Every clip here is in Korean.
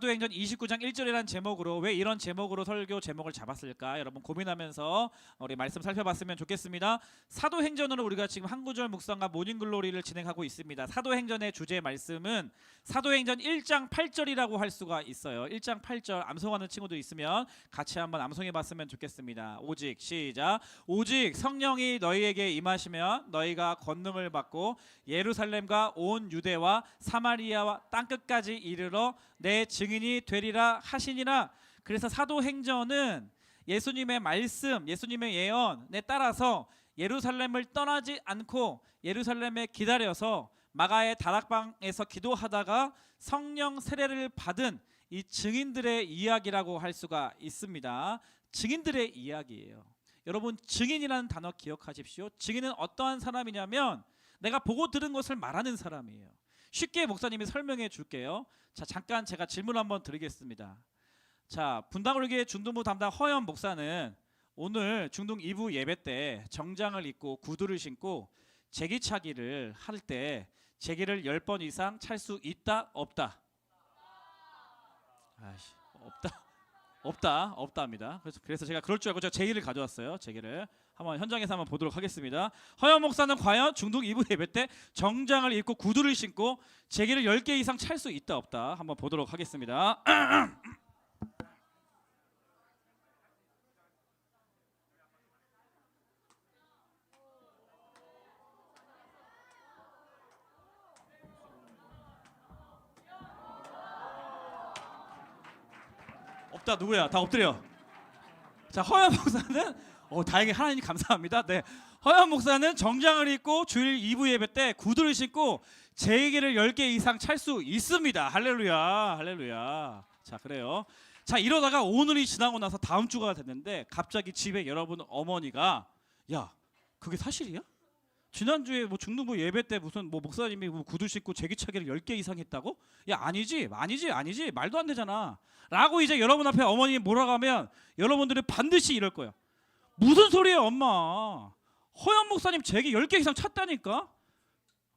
사도행전 29장 1절이라는 제목으로 왜 이런 제목으로 설교 제목을 잡았을까 여러분 고민하면서 우리 말씀 살펴봤으면 좋겠습니다. 사도행전으로 우리가 지금 한 구절 묵상과 모닝글로리를 진행하고 있습니다. 사도행전의 주제 말씀은 사도행전 1장 8절이라고 할 수가 있어요. 1장 8절 암송하는 친구들 있으면 같이 한번 암송해 봤으면 좋겠습니다. 오직 시작. 오직 성령이 너희에게 임하시면 너희가 권능을 받고 예루살렘과 온 유대와 사마리아와 땅끝까지 이르러 내 증인이 되리라 하시니라. 그래서 사도행전은 예수님의 말씀, 예수님의 예언에 따라서 예루살렘을 떠나지 않고 예루살렘에 기다려서 마가의 다락방에서 기도하다가 성령 세례를 받은 이 증인들의 이야기라고 할 수가 있습니다. 증인들의 이야기예요. 여러분, 증인이라는 단어 기억하십시오. 증인은 어떠한 사람이냐면 내가 보고 들은 것을 말하는 사람이에요. 쉽게 목사님이 설명해 줄게요. 자, 잠깐 제가 질문 한번 드리겠습니다. 자, 분당울교회 중등부 담당 허연 목사는 오늘 중등 2부 예배 때 정장을 입고 구두를 신고 제기차기를 할 때 제기를 10번 이상 찰 수 있다 없다? 아이씨, 없다입니다. 그래서 제가 그럴 줄 알고 제가 제기를 가져왔어요. 제기를 한번 현장에서 한번 보도록 하겠습니다. 허연 목사는 과연 중등 2부 예배 때 정장을 입고 구두를 신고 제기를 10개 이상 찰 수 있다 없다? 한번 보도록 하겠습니다. 없다. 누구야? 다 엎드려. 자, 허연 목사는 다행히 하나님 감사합니다. 네, 허연 목사는 정장을 입고 주일 2부 예배 때 구두를 신고 제기를 10개 이상 찰 수 있습니다. 할렐루야, 할렐루야. 자, 그래요. 자, 이러다가 오늘이 지나고 나서 다음 주가 됐는데 갑자기 집에 여러분 어머니가 야, 그게 사실이야? 지난주에 뭐 중등부 예배 때 무슨 뭐 목사님이 뭐 구두 신고 제기차기를 10개 이상 했다고? 야, 아니지 말도 안 되잖아 라고 이제 여러분 앞에 어머니 뭐라고 하면 여러분들은 반드시 이럴 거예요. 무슨 소리야 엄마, 허연 목사님 제기 10개 이상 찼다니까?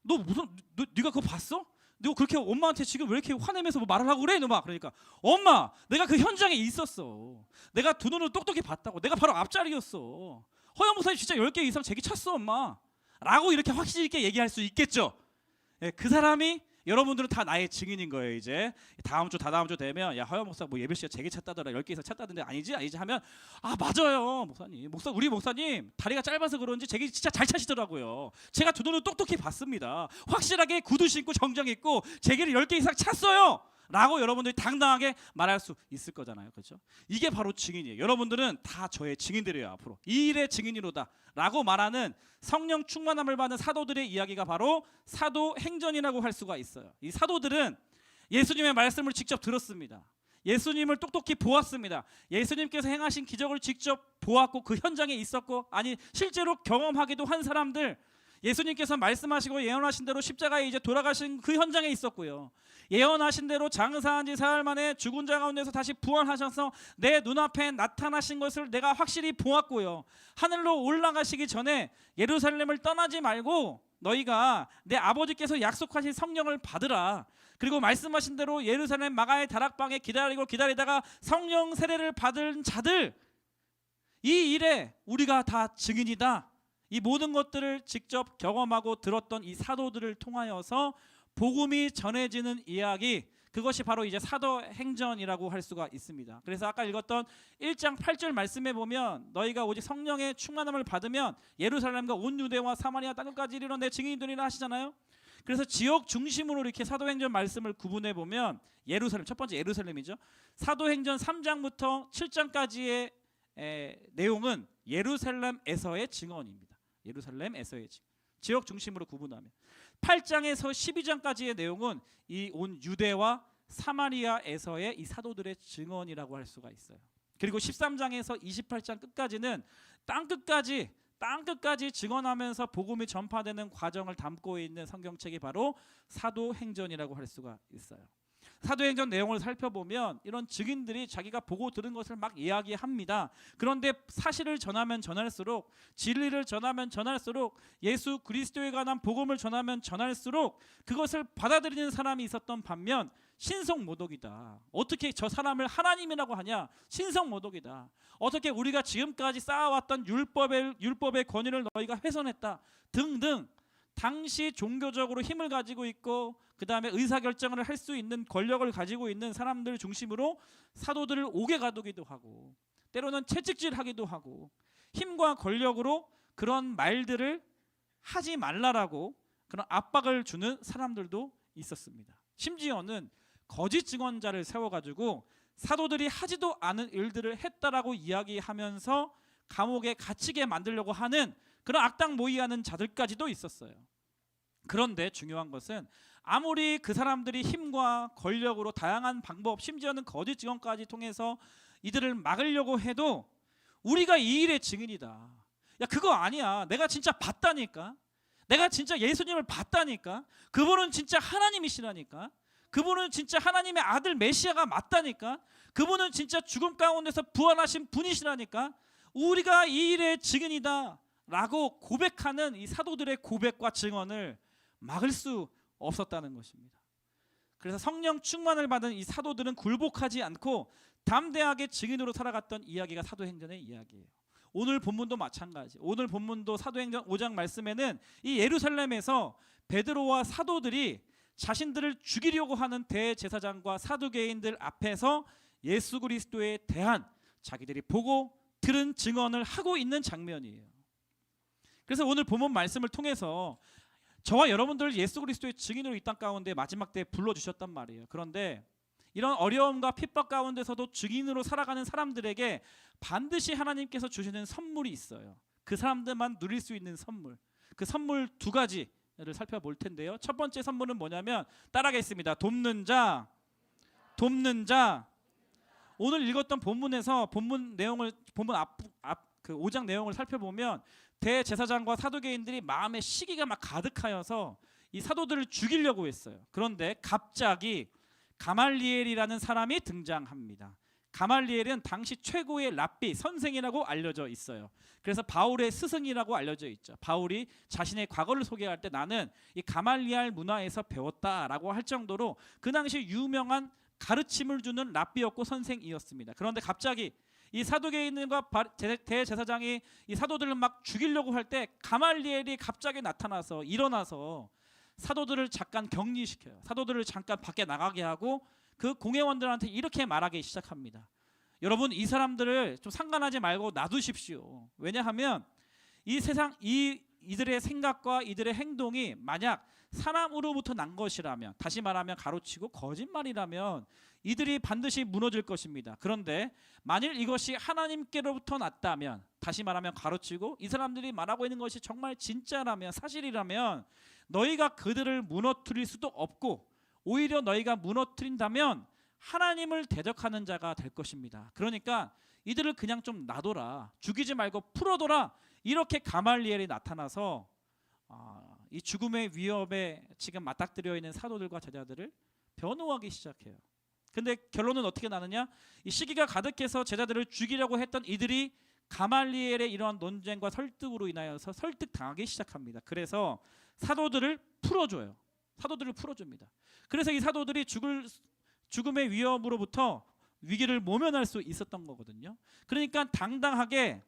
너 무슨 네가 그거 봤어? 너 그렇게 엄마한테 지금 왜 이렇게 화내면서 뭐 말을 하고 그래? 너 막 그러니까 엄마 내가 그 현장에 있었어. 내가 두 눈으로 똑똑히 봤다고. 내가 바로 앞자리였어. 허연 목사님 진짜 10개 이상 제기 찼어 엄마 라고 이렇게 확실히 있게 얘기할 수 있겠죠. 예, 그 사람이 여러분들은 다 나의 증인인 거예요. 이제 다음 주 다다음 주 되면 야, 허연 목사 뭐 예배 시간 제기 찼다더라 10개 이상 찼다던데 아니지 하면 아, 맞아요 목사님. 우리 목사님 다리가 짧아서 그런지 제기 진짜 잘 차시더라고요. 제가 두 눈으로 똑똑히 봤습니다. 확실하게 구두 신고 정장 입고 제기를 10개 이상 찼어요 라고 여러분들이 당당하게 말할 수 있을 거잖아요. 그렇죠? 이게 바로 증인이에요. 여러분들은 다 저의 증인들이에요. 앞으로 이 일의 증인이로다 라고 말하는 성령 충만함을 받는 사도들의 이야기가 바로 사도행전이라고 할 수가 있어요. 이 사도들은 예수님의 말씀을 직접 들었습니다. 예수님을 똑똑히 보았습니다. 예수님께서 행하신 기적을 직접 보았고 그 현장에 있었고, 아니 실제로 경험하기도 한 사람들, 예수님께서 말씀하시고 예언하신 대로 십자가에 이제 돌아가신 그 현장에 있었고요. 예언하신 대로 장사한 지 사흘 만에 죽은 자 가운데서 다시 부활하셔서 내 눈앞에 나타나신 것을 내가 확실히 보았고요. 하늘로 올라가시기 전에 예루살렘을 떠나지 말고 너희가 내 아버지께서 약속하신 성령을 받으라. 그리고 말씀하신 대로 예루살렘 마가의 다락방에 기다리다가 성령 세례를 받은 자들, 이 일에 우리가 다 증인이다. 이 모든 것들을 직접 경험하고 들었던 이 사도들을 통하여서 복음이 전해지는 이야기, 그것이 바로 이제 사도행전이라고 할 수가 있습니다. 그래서 아까 읽었던 1장 8절 말씀에 보면 너희가 오직 성령의 충만함을 받으면 예루살렘과 온 유대와 사마리아 땅끝까지 이르러 내 증인이 되리라 하시잖아요. 그래서 지역 중심으로 이렇게 사도행전 말씀을 구분해 보면 예루살렘, 첫 번째 예루살렘이죠. 사도행전 3장부터 7장까지의 내용은 예루살렘에서의 증언입니다. 예루살렘에서의 증언. 지역 중심으로 구분하면 8장에서 12장까지의 내용은 이 온 유대와 사마리아에서의 이 사도들의 증언이라고 할 수가 있어요. 그리고 13장에서 28장 끝까지는 땅끝까지 증언하면서 복음이 전파되는 과정을 담고 있는 성경책이 바로 사도행전이라고 할 수가 있어요. 사도행전 내용을 살펴보면 이런 증인들이 자기가 보고 들은 것을 막 이야기합니다. 그런데 사실을 전하면 전할수록, 진리를 전하면 전할수록, 예수 그리스도에 관한 복음을 전하면 전할수록 그것을 받아들이는 사람이 있었던 반면 신성모독이다. 어떻게 저 사람을 하나님이라고 하냐? 신성모독이다. 어떻게 우리가 지금까지 쌓아왔던 율법의 권위를 너희가 훼손했다. 등등. 당시 종교적으로 힘을 가지고 있고 그 다음에 의사결정을 할 수 있는 권력을 가지고 있는 사람들 중심으로 사도들을 옥에 가두기도 하고 때로는 채찍질하기도 하고 힘과 권력으로 그런 말들을 하지 말라라고 그런 압박을 주는 사람들도 있었습니다. 심지어는 거짓 증언자를 세워가지고 사도들이 하지도 않은 일들을 했다라고 이야기하면서 감옥에 갇히게 만들려고 하는 그런 악당 모의하는 자들까지도 있었어요. 그런데 중요한 것은 아무리 그 사람들이 힘과 권력으로 다양한 방법, 심지어는 거짓 증언까지 통해서 이들을 막으려고 해도 우리가 이 일의 증인이다. 야, 그거 아니야. 내가 진짜 봤다니까. 내가 진짜 예수님을 봤다니까. 그분은 진짜 하나님이시라니까. 그분은 진짜 하나님의 아들 메시아가 맞다니까. 그분은 진짜 죽음 가운데서 부활하신 분이시라니까. 우리가 이 일의 증인이다 라고 고백하는 이 사도들의 고백과 증언을 막을 수 없었다는 것입니다. 그래서 성령 충만을 받은 이 사도들은 굴복하지 않고 담대하게 증인으로 살아갔던 이야기가 사도행전의 이야기예요. 오늘 본문도 마찬가지. 오늘 본문도 사도행전 5장 말씀에는 이 예루살렘에서 베드로와 사도들이 자신들을 죽이려고 하는 대제사장과 사두개인들 앞에서 예수 그리스도에 대한 자기들이 보고 들은 증언을 하고 있는 장면이에요. 그래서 오늘 본문 말씀을 통해서 저와 여러분들 예수 그리스도의 증인으로 이 땅 가운데 마지막 때 불러주셨단 말이에요. 그런데 이런 어려움과 핍박 가운데서도 증인으로 살아가는 사람들에게 반드시 하나님께서 주시는 선물이 있어요. 그 사람들만 누릴 수 있는 선물. 그 선물 두 가지를 살펴볼 텐데요. 첫 번째 선물은 뭐냐면 따라하겠습니다. 돕는 자. 오늘 읽었던 본문에서 본문 그 5장 내용을 살펴보면 대제사장과 사두개인들이 마음에 시기가 막 가득하여서 이 사도들을 죽이려고 했어요. 그런데 갑자기 가말리엘이라는 사람이 등장합니다. 가말리엘은 당시 최고의 랍비 선생이라고 알려져 있어요. 그래서 바울의 스승이라고 알려져 있죠. 바울이 자신의 과거를 소개할 때 나는 이 가말리엘 문화에서 배웠다라고 할 정도로 그 당시 유명한 가르침을 주는 랍비였고 선생이었습니다. 그런데 갑자기 이 사두개인과 대제사장이 이 사도들을 막 죽이려고 할 때 가말리엘이 갑자기 나타나서 일어나서 사도들을 잠깐 격리시켜요. 사도들을 잠깐 밖에 나가게 하고 그 공회원들한테 이렇게 말하기 시작합니다. 여러분, 이 사람들을 좀 상관하지 말고 놔두십시오. 왜냐하면 이 세상 이들의 생각과 이들의 행동이 만약 사람으로부터 난 것이라면, 다시 말하면 가로치고 거짓말이라면 이들이 반드시 무너질 것입니다. 그런데 만일 이것이 하나님께로부터 났다면, 다시 말하면 가로치고 이 사람들이 말하고 있는 것이 정말 진짜라면, 사실이라면 너희가 그들을 무너뜨릴 수도 없고 오히려 너희가 무너뜨린다면 하나님을 대적하는 자가 될 것입니다. 그러니까 이들을 그냥 좀 놔둬라, 죽이지 말고 풀어둬라. 이렇게 가말리엘이 나타나서 이 죽음의 위협에 지금 맞닥뜨려 있는 사도들과 제자들을 변호하기 시작해요. 근데 결론은 어떻게 나느냐? 이 시기가 가득해서 제자들을 죽이려고 했던 이들이 가말리엘의 이러한 논쟁과 설득으로 인하여서 설득당하기 시작합니다. 그래서 사도들을 풀어줘요. 사도들을 풀어줍니다. 그래서 이 사도들이 죽음의 위협으로부터 위기를 모면할 수 있었던 거거든요. 그러니까 당당하게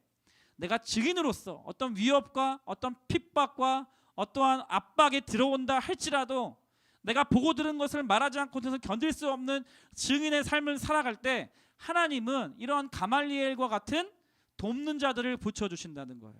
내가 증인으로서 어떤 위협과 어떤 핍박과 어떠한 압박이 들어온다 할지라도 내가 보고 들은 것을 말하지 않고는 견딜 수 없는 증인의 삶을 살아갈 때 하나님은 이러한 가말리엘과 같은 돕는 자들을 붙여주신다는 거예요.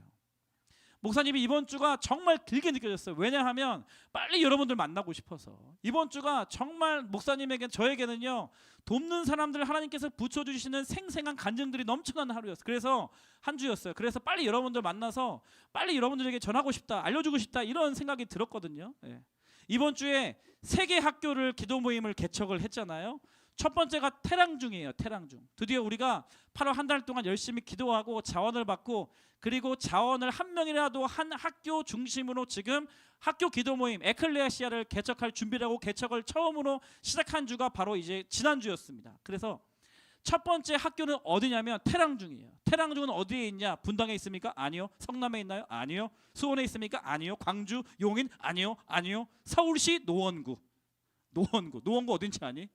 목사님이 이번 주가 정말 길게 느껴졌어요. 왜냐하면 빨리 여러분들 만나고 싶어서. 이번 주가 정말 목사님에게, 저에게는요, 돕는 사람들을 하나님께서 붙여주시는 생생한 간증들이 넘쳐나는 하루였어요. 그래서 한 주였어요. 그래서 빨리 여러분들 만나서 빨리 여러분들에게 전하고 싶다, 알려주고 싶다, 이런 생각이 들었거든요. 예. 이번 주에 세계 학교를 기도 모임을 개척을 했잖아요. 첫 번째가 태랑 중이에요. 태랑 중. 드디어 우리가 8월 한 달 동안 열심히 기도하고 자원을 받고 그리고 자원을 한 명이라도 한 학교 중심으로 지금 학교 기도 모임 에클레시아를 개척할 준비를 하고 개척을 처음으로 시작한 주가 바로 이제 지난주였습니다. 그래서 첫 번째 학교는 어디냐면 태랑중이에요. 태랑중은 어디에 있냐? 분당에 있습니까? 아니요. 성남에 있나요? 아니요. 수원에 있습니까? 아니요. 광주, 용인? 아니요. 아니요. 서울시 노원구. 노원구 어딘지 아니?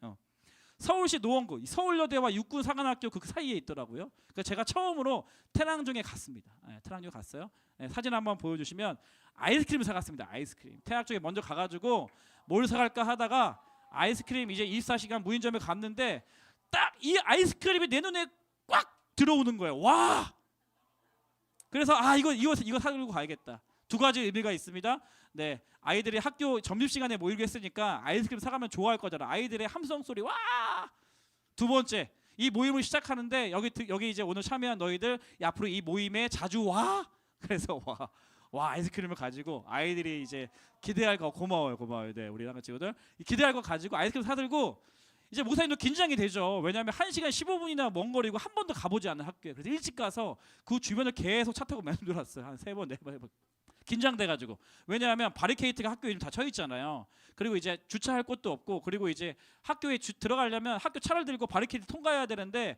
서울시 노원구, 서울여대와 육군사관학교 그 사이에 있더라고요. 그러니까 제가 처음으로 태랑중에 갔습니다. 태랑중에 갔어요. 사진 한번 보여주시면 아이스크림 사갔습니다. 아이스크림. 태랑중에 먼저 가가지고 뭘 사갈까 하다가 아이스크림 이제 24시간 무인점에 갔는데 딱 이 아이스크림이 내 눈에 꽉 들어오는 거예요. 와! 그래서 이거 사들고 가야겠다. 두 가지 의미가 있습니다. 네, 아이들이 학교 점심시간에 모이기로 했으니까 아이스크림 사가면 좋아할 거잖아. 아이들의 함성 소리 와. 두 번째, 이 모임을 시작하는데 여기 이제 오늘 참여한 너희들 앞으로 이 모임에 자주 와. 그래서 와 아이스크림을 가지고 아이들이 이제 기대할 거 고마워요. 네, 우리 학교 친구들 기대할 거 가지고 아이스크림 사들고 이제 목사님도 긴장이 되죠. 왜냐하면 1시간 15분이나 먼 거리고 한 번도 가보지 않은 학교에 그래서 일찍 가서 그 주변을 계속 차 타고 맴돌았어요. 한 3번 4번 긴장돼가지고. 왜냐하면 바리케이트가 학교에 다 쳐 있잖아요. 그리고 이제 주차할 곳도 없고 그리고 이제 학교에 들어가려면 학교 차를 들고 바리케이트 통과해야 되는데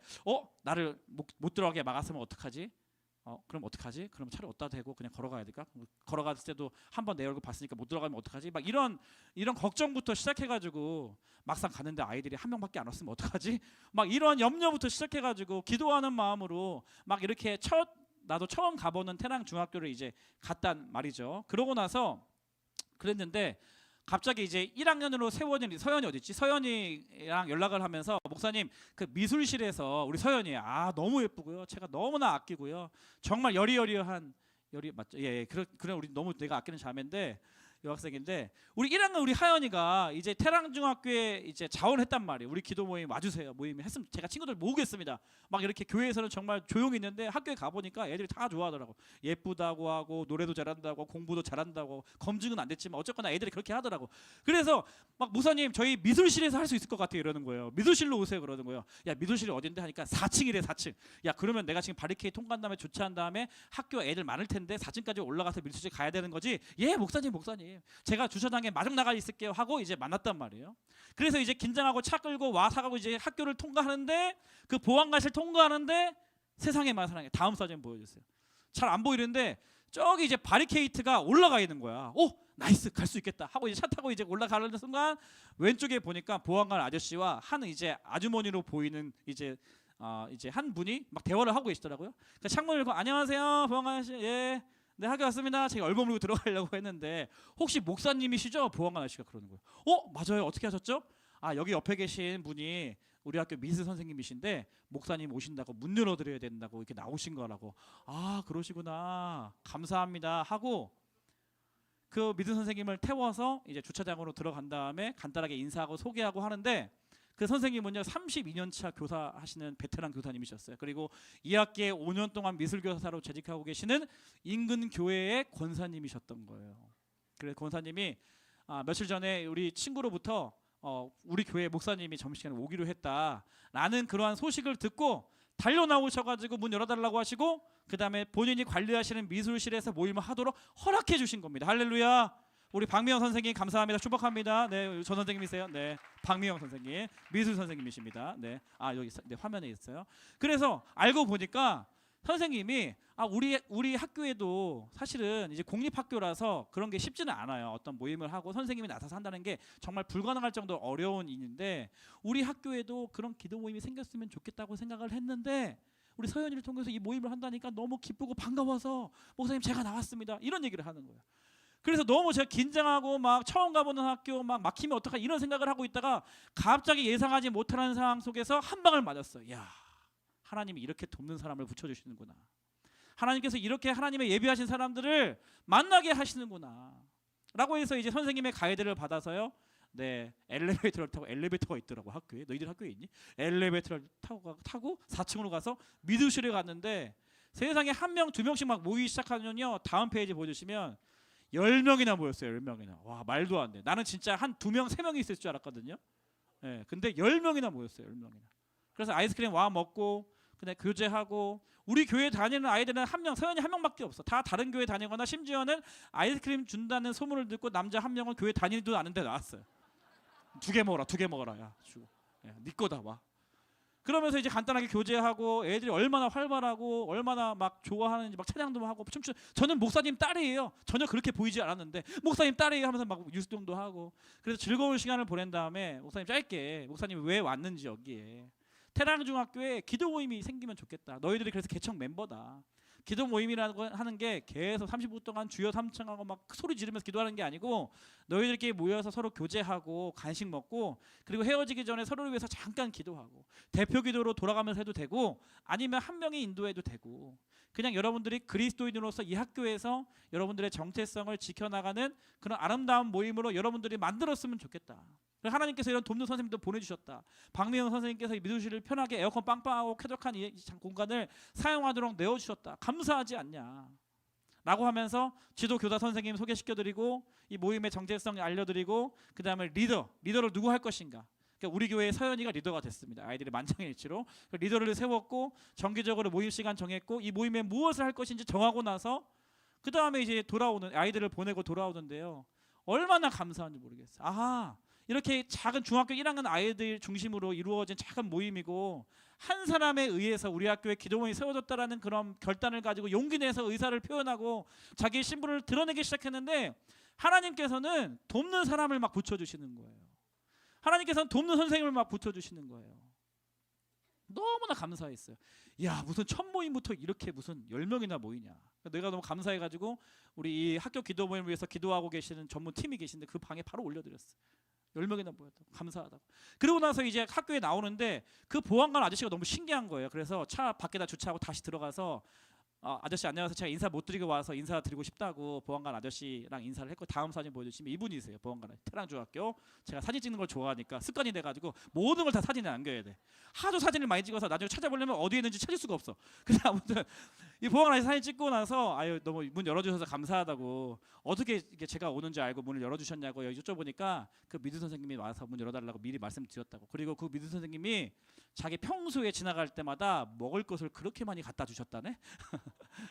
나를 못 들어가게 막았으면 어떡하지? 그럼 어떡하지? 그럼 차를 어디다 대고 그냥 걸어가야 될까? 걸어갔을 때도 한 번 내 얼굴 봤으니까 못 들어가면 어떡하지? 막 이런 걱정부터 시작해가지고 막상 갔는데 아이들이 한 명밖에 안 왔으면 어떡하지? 막 이런 염려부터 시작해가지고 기도하는 마음으로 막 이렇게 나도 처음 가보는 태랑 중학교를 이제 갔단 말이죠. 그러고 나서 그랬는데 갑자기 이제 1학년으로 서연이 어디 있지? 서연이랑 연락을 하면서 목사님 그 미술실에서 우리 서연이 너무 예쁘고요. 제가 너무나 아끼고요. 정말 여리여리한 맞죠? 예. 그래 우리 너무 내가 아끼는 자매인데 여학생인데 우리 1학년 우리 하연이가 이제 태랑중학교에 이제 자원했단 말이에요. 우리 기도 모임 와주세요. 모임을 했으면 제가 친구들 모으겠습니다. 막 이렇게 교회에서는 정말 조용히 있는데 학교에 가보니까 애들이 다 좋아하더라고. 예쁘다고 하고 노래도 잘한다고 공부도 잘한다고 검증은 안 됐지만 어쨌거나 애들이 그렇게 하더라고. 그래서 막 목사님 저희 미술실에서 할 수 있을 것 같아요 이러는 거예요. 미술실로 오세요 그러는 거예요. 야 미술실이 어딘데 하니까 4층이래 4층. 야 그러면 내가 지금 바리케이트 통과한 다음에 주차한 다음에 학교 애들 많을 텐데 4층까지 올라가서 미술실 가야 되는 거지. 예 목사님 제가 주차장에 마중 나가 있을게요 하고 이제 만났단 말이에요. 그래서 이제 긴장하고 차 끌고 와 사가고 이제 학교를 통과하는데 그 보안관실 통과하는데 세상에 마사랑에 다음 사진 보여주세요. 잘 안 보이는데 저기 이제 바리케이트가 올라가 있는 거야. 나이스 갈 수 있겠다 하고 이제 차 타고 이제 올라가는 순간 왼쪽에 보니까 보안관 아저씨와 한 이제 아주머니로 보이는 이제 한 분이 막 대화를 하고 계시더라고요. 그러니까 창문 열고 안녕하세요 보안관 아저씨 예. 네 학교 왔습니다. 제가 얼버무리고 들어가려고 했는데 혹시 목사님이시죠? 보안관 아저씨가 그러는 거예요. 맞아요. 어떻게 하셨죠? 여기 옆에 계신 분이 우리 학교 미술 선생님이신데 목사님 오신다고 문 열어드려야 된다고 이렇게 나오신 거라고. 그러시구나. 감사합니다 하고 그 미술 선생님을 태워서 이제 주차장으로 들어간 다음에 간단하게 인사하고 소개하고 하는데 그 선생님은요 32년차 교사 하시는 베테랑 교사님이셨어요. 그리고 2학기에 5년 동안 미술교사로 재직하고 계시는 인근 교회의 권사님이셨던 거예요. 그래서 권사님이 며칠 전에 우리 친구로부터 우리 교회 목사님이 점심시간에 오기로 했다라는 그러한 소식을 듣고 달려 나오셔가지고 문 열어달라고 하시고 그 다음에 본인이 관리하시는 미술실에서 모임을 하도록 허락해 주신 겁니다. 할렐루야. 우리 박미영 선생님 감사합니다. 축복합니다. 네, 저 선생님이세요. 네, 박미영 선생님 미술 선생님이십니다. 네, 여기 화면에 있어요. 그래서 알고 보니까 선생님이 우리 학교에도 사실은 이제 공립학교라서 그런 게 쉽지는 않아요. 어떤 모임을 하고 선생님이 나서서 한다는 게 정말 불가능할 정도로 어려운 일인데 우리 학교에도 그런 기도 모임이 생겼으면 좋겠다고 생각을 했는데 우리 서연이를 통해서 이 모임을 한다니까 너무 기쁘고 반가워서 목사님 제가 나왔습니다. 이런 얘기를 하는 거예요. 그래서 너무 제가 긴장하고 막 처음 가보는 학교 막 막히면 어떡하 이런 생각을 하고 있다가 갑자기 예상하지 못하는 상황 속에서 한 방을 맞았어요. 야, 하나님이 이렇게 돕는 사람을 붙여주시는구나. 하나님께서 이렇게 하나님의 예비하신 사람들을 만나게 하시는구나. 라고 해서 이제 선생님의 가이드를 받아서요. 네, 엘리베이터를 타고 엘리베이터가 있더라고 학교에. 너희들 학교에 있니? 엘리베이터를 타고 4층으로 가서 미술실에 갔는데 세상에 한 명, 두 명씩 막 모이기 시작하면요. 다음 페이지 보여주시면 10명이나 모였어요. 10명이나. 와 말도 안 돼. 나는 진짜 한 2명, 3명이 있을 줄 알았거든요. 예, 근데 10명이나 모였어요. 10명이나. 그래서 아이스크림 와 먹고 그냥 교제하고 우리 교회 다니는 아이들은 한 명, 서연이 한 명밖에 없어. 다 다른 교회 다니거나 심지어는 아이스크림 준다는 소문을 듣고 남자 한 명은 교회 다니지도 않은데 나왔어요. 2개 먹어라, 2개 먹어라. 야, 주고. 야, 네 거다 와. 그러면서 이제 간단하게 교제하고 애들이 얼마나 활발하고 얼마나 막 좋아하는지 막 찬양도 하고 춤추. 저는 목사님 딸이에요. 전혀 그렇게 보이지 않았는데 목사님 딸이에요 하면서 막 유스동도 하고. 그래서 즐거운 시간을 보낸 다음에 목사님 짧게 목사님이 왜 왔는지 여기에 태랑중학교에 기도 모임이 생기면 좋겠다. 너희들이 그래서 개척 멤버다. 기도 모임이라고 하는 게 계속 30분 동안 주여 삼창하고 막 소리 지르면서 기도하는 게 아니고 너희들끼리 모여서 서로 교제하고 간식 먹고 그리고 헤어지기 전에 서로를 위해서 잠깐 기도하고 대표 기도로 돌아가면서 해도 되고 아니면 한 명이 인도해도 되고 그냥 여러분들이 그리스도인으로서 이 학교에서 여러분들의 정체성을 지켜나가는 그런 아름다운 모임으로 여러분들이 만들었으면 좋겠다. 하나님께서 이런 돕는 선생님도 보내주셨다. 박미영 선생님께서 미두실을 편하게 에어컨 빵빵하고 쾌적한 이 공간을 사용하도록 내어주셨다. 감사하지 않냐 라고 하면서 지도교사 선생님 소개시켜드리고 이 모임의 정체성 알려드리고 그 다음에 리더를 누구 할 것인가. 그러니까 우리 교회의 서연이가 리더가 됐습니다. 아이들이 만장일치로 리더를 세웠고 정기적으로 모임 시간 정했고 이 모임에 무엇을 할 것인지 정하고 나서 그 다음에 이제 돌아오는 아이들을 보내고 돌아오는데요. 얼마나 감사한지 모르겠어요. 아하, 이렇게 작은 중학교 1학년 아이들 중심으로 이루어진 작은 모임이고 한 사람에 의해서 우리 학교에 기도원이 세워졌다라는 그런 결단을 가지고 용기 내서 의사를 표현하고 자기의 신분을 드러내기 시작했는데 하나님께서는 돕는 사람을 막 붙여주시는 거예요. 하나님께서는 돕는 선생님을 막 붙여주시는 거예요. 너무나 감사했어요. 야, 무슨 첫 모임부터 이렇게 무슨 10명이나 모이냐. 내가 너무 감사해가지고 우리 이 학교 기도 모임을 위해서 기도하고 계시는 전문 팀이 계신데 그 방에 바로 올려드렸어요. 10명이나 모였다고. 감사하다고. 그러고 나서 이제 학교에 나오는데 그 보안관 아저씨가 너무 신기한 거예요. 그래서 차 밖에다 주차하고 다시 들어가서 아저씨 안녕하세요. 제가 인사 못 드리고 와서 인사드리고 싶다고 보안관 아저씨랑 인사를 했고 다음 사진 보여주시면 이분이세요. 보안관 태랑중학교. 제가 사진 찍는 걸 좋아하니까 습관이 돼가지고 모든 걸 다 사진에 남겨야 돼. 하도 사진을 많이 찍어서 나중에 찾아보려면 어디에 있는지 찾을 수가 없어. 그래서 아무튼 이 보안관 아저씨 사진 찍고 나서 아유 너무 문 열어주셔서 감사하다고 어떻게 이게 제가 오는지 알고 문을 열어주셨냐고 여쭤보니까 그 미드 선생님이 와서 문 열어달라고 미리 말씀드렸다고. 그리고 그 미드 선생님이 자기 평소에 지나갈 때마다 먹을 것을 그렇게 많이 갖다 주셨다네.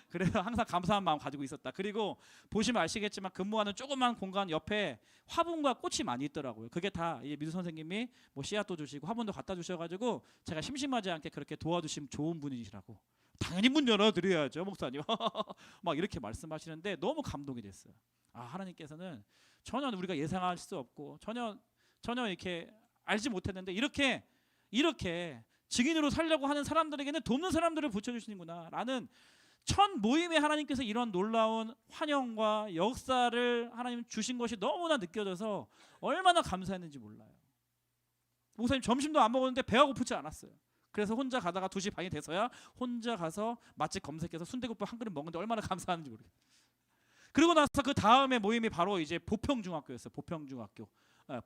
그래서 항상 감사한 마음 가지고 있었다. 그리고 보시면 아시겠지만 근무하는 조그만 공간 옆에 화분과 꽃이 많이 있더라고요. 그게 다 미두 선생님이 뭐 씨앗도 주시고 화분도 갖다 주셔가지고 제가 심심하지 않게 그렇게 도와주시면 좋은 분이시라고. 당연히 문 열어드려야죠 목사님. 막 이렇게 말씀하시는데 너무 감동이 됐어요. 아, 하나님께서는 전혀 우리가 예상할 수 없고 전혀 이렇게 알지 못했는데 이렇게 증인으로 살려고 하는 사람들에게는 돕는 사람들을 붙여주시는구나 라는 첫 모임에 하나님께서 이런 놀라운 환영과 역사를 하나님 주신 것이 너무나 느껴져서 얼마나 감사했는지 몰라요. 목사님 점심도 안 먹었는데 배가 고프지 않았어요. 그래서 혼자 가다가 2시 반이 돼서야 혼자 가서 맛집 검색해서 순대국밥 한 그릇 먹는데 얼마나 감사한지 모르겠어요. 그리고 나서 그 다음에 모임이 바로 이제 보평중학교였어요. 보평중학교.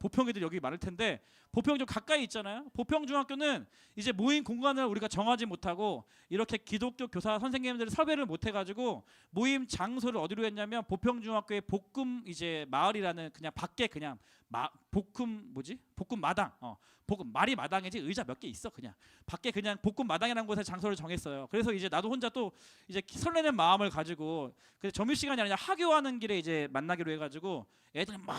보평이들 여기 많을 텐데 보평 좀 가까이 있잖아요. 보평중학교는 이제 모임 공간을 우리가 정하지 못하고 이렇게 기독교 교사 선생님들을 섭외를 못 해가지고 모임 장소를 어디로 했냐면 보평중학교의 복금 이제 마을이라는 그냥 밖에 그냥 복금 마당 복금 말이 마당이지 의자 몇 개 있어 그냥 밖에 그냥 복금 마당이라는 곳에 장소를 정했어요. 그래서 이제 나도 혼자 또 이제 설레는 마음을 가지고 그 점심 시간이 아니라 하교하는 길에 이제 만나기로 해가지고 애들 막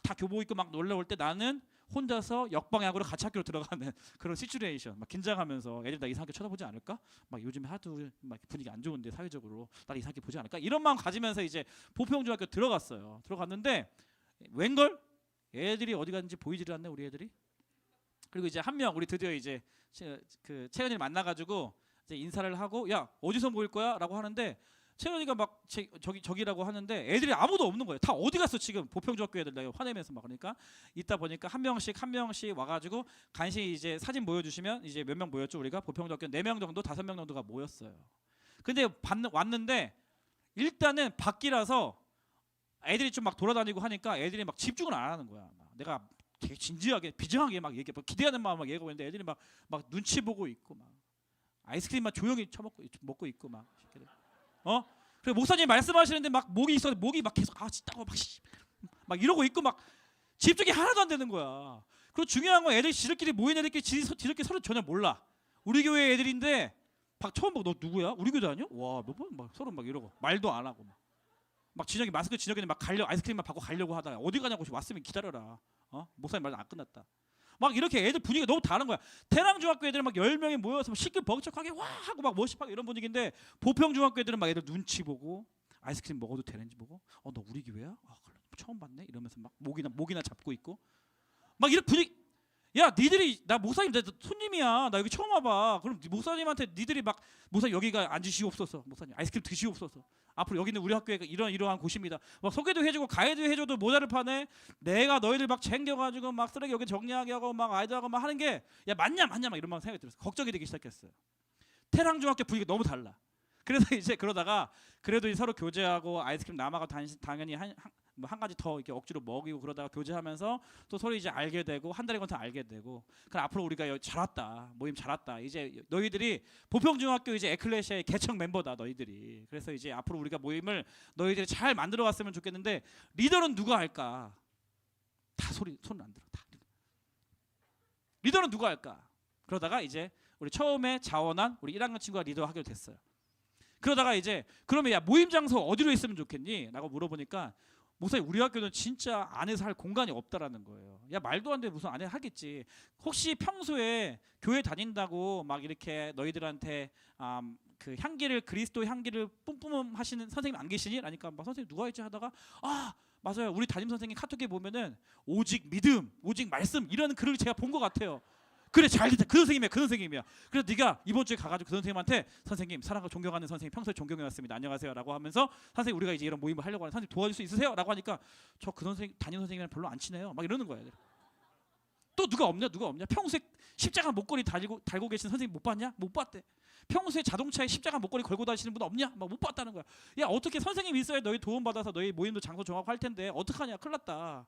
다 교복 입고 막 놀러 올 때 나는 혼자서 역방향으로 같이 학교로 들어가는 그런 시츄에이션 막 긴장하면서 애들 나 이상하게 쳐다보지 않을까? 막 요즘에 하도 막 분위기 안 좋은데 사회적으로 나 이상하게 보지 않을까? 이런 마음 가지면서 이제 보평중학교 들어갔어요. 들어갔는데 웬걸? 애들이 어디 갔는지 보이지를 않네 우리 애들이. 그리고 이제 한 명 우리 드디어 이제 그 채연이를 만나가지고 이제 인사를 하고 야 어디서 모일 거야?라고 하는데 채연이가 막 저기라고 하는데 애들이 아무도 없는 거예요. 다 어디 갔어 지금 보평중학교 애들 내가 화내면서 막 그러니까 이따 보니까 한 명씩 와가지고 간신히 이제 사진 보여주시면 이제 몇 명 모였죠 우리가 보평중학교 4명 정도 5명 정도가 모였어요. 근데 왔는데 일단은 밖이라서 애들이 좀 막 돌아다니고 하니까 애들이 막 집중을 안 하는 거야. 막 내가 되게 진지하게 비장하게 막 얘기해 기대하는 마음 막 얘기하고 있는데 애들이 막 눈치 보고 있고 막 아이스크림만 조용히 먹고 있고 막 그리고 목사님 말씀하시는데 막 목이 막 계속 짖다고 막 이러고 있고 막 집중이 하나도 안 되는 거야. 그리고 중요한 건 애들이 지들끼리 모인 애들끼리 지들끼리 서로 전혀 몰라. 우리 교회 애들인데 막 처음 보고 너 누구야? 우리 교회 다녀? 와, 몇 번 막 서로 막 이러고 말도 안 하고 막 진혁이 마스크 진혁이는 막 아이스크림만 받고 가려고 하다가 어디 가냐고 왔으면 기다려라. 목사님 말도 안 끝났다. 막 이렇게 애들 분위기가 너무 다른 거야. 태랑중학교 애들은 막 10명이 모여서 막 시끌벅적하게 와 하고 막 워십하고 이런 분위기인데 보평중학교 애들은 막 애들 눈치 보고 아이스크림 먹어도 되는지 보고 너 우리 교회야? 처음 봤네 이러면서 막 목이나 잡고 있고 막 이런 분위기. 야 니들이 나 목사님 나 손님이야 나 여기 처음 와봐. 그럼 목사님한테 니들이 막 목사님 여기가 앉으시옵소서 목사님 아이스크림 드시옵소서 앞으로 여기는 우리 학교에 이러한 곳입니다 막 소개도 해주고 가이드 해줘도 모자를 파네. 내가 너희들 막 챙겨가지고 막 쓰레기 여기 정리하게 하고 막 아이들하고 막 하는 게 야 맞냐 막 이런 막 생각이 들었어. 걱정이 되기 시작했어요. 태랑중학교 분위기가 너무 달라. 그래서 이제 그러다가 그래도 서로 교제하고 아이스크림 남아가 당연히 한 가지 더 이렇게 억지로 먹이고 그러다가 교제하면서 또 서로 이제 알게 되고 한 달에 건더 알게 되고. 그럼 앞으로 우리가 잘 왔다 모임 잘 왔다 이제 너희들이 보평중학교 이제 에클레시아의 개척 멤버다 너희들이. 그래서 이제 앞으로 우리가 모임을 너희들이 잘 만들어 왔으면 좋겠는데 리더는 누가 할까? 다 손을 안 들어. 다 리더는 누가 할까? 그러다가 이제 우리 처음에 자원한 우리 1학년 친구가 리더 하게 됐어요. 그러다가 이제 그러면 야 모임 장소 어디로 있으면 좋겠니? 라고 물어보니까 목사님 우리 학교는 진짜 안에서 할 공간이 없다라는 거예요. 야 말도 안 돼 무슨 안에 하겠지. 혹시 평소에 교회 다닌다고 막 이렇게 너희들한테 그 향기를 그리스도 향기를 뿜뿜 하시는 선생님 안 계시니? 라니까 막 선생님 누가 있지 하다가 맞아요 우리 담임 선생님 카톡에 보면은 오직 믿음 오직 말씀 이런 글을 제가 본 것 같아요. 그래 잘 됐다. 그 선생님이야. 그래서 네가 이번 주에 가가지고 그 선생님한테 선생님 사랑과 존경하는 선생님 평소에 존경해왔습니다. 안녕하세요라고 하면서 선생님 우리가 이제 이런 모임을 하려고 하는 선생님 도와줄 수 있으세요?라고 하니까 저 그 선생님 담임 선생님이랑 별로 안 친해요. 막 이러는 거야. 또 누가 없냐? 평소에 십자가 목걸이 달고 계신 선생님 못 봤냐? 못 봤대. 평소에 자동차에 십자가 목걸이 걸고 다니시는 분 없냐? 막 못 봤다는 거야. 야 어떻게 선생님이 있어야 너희 도움 받아서 너희 모임도 장소 정하고 할 텐데 어떡하냐? 큰일 났다.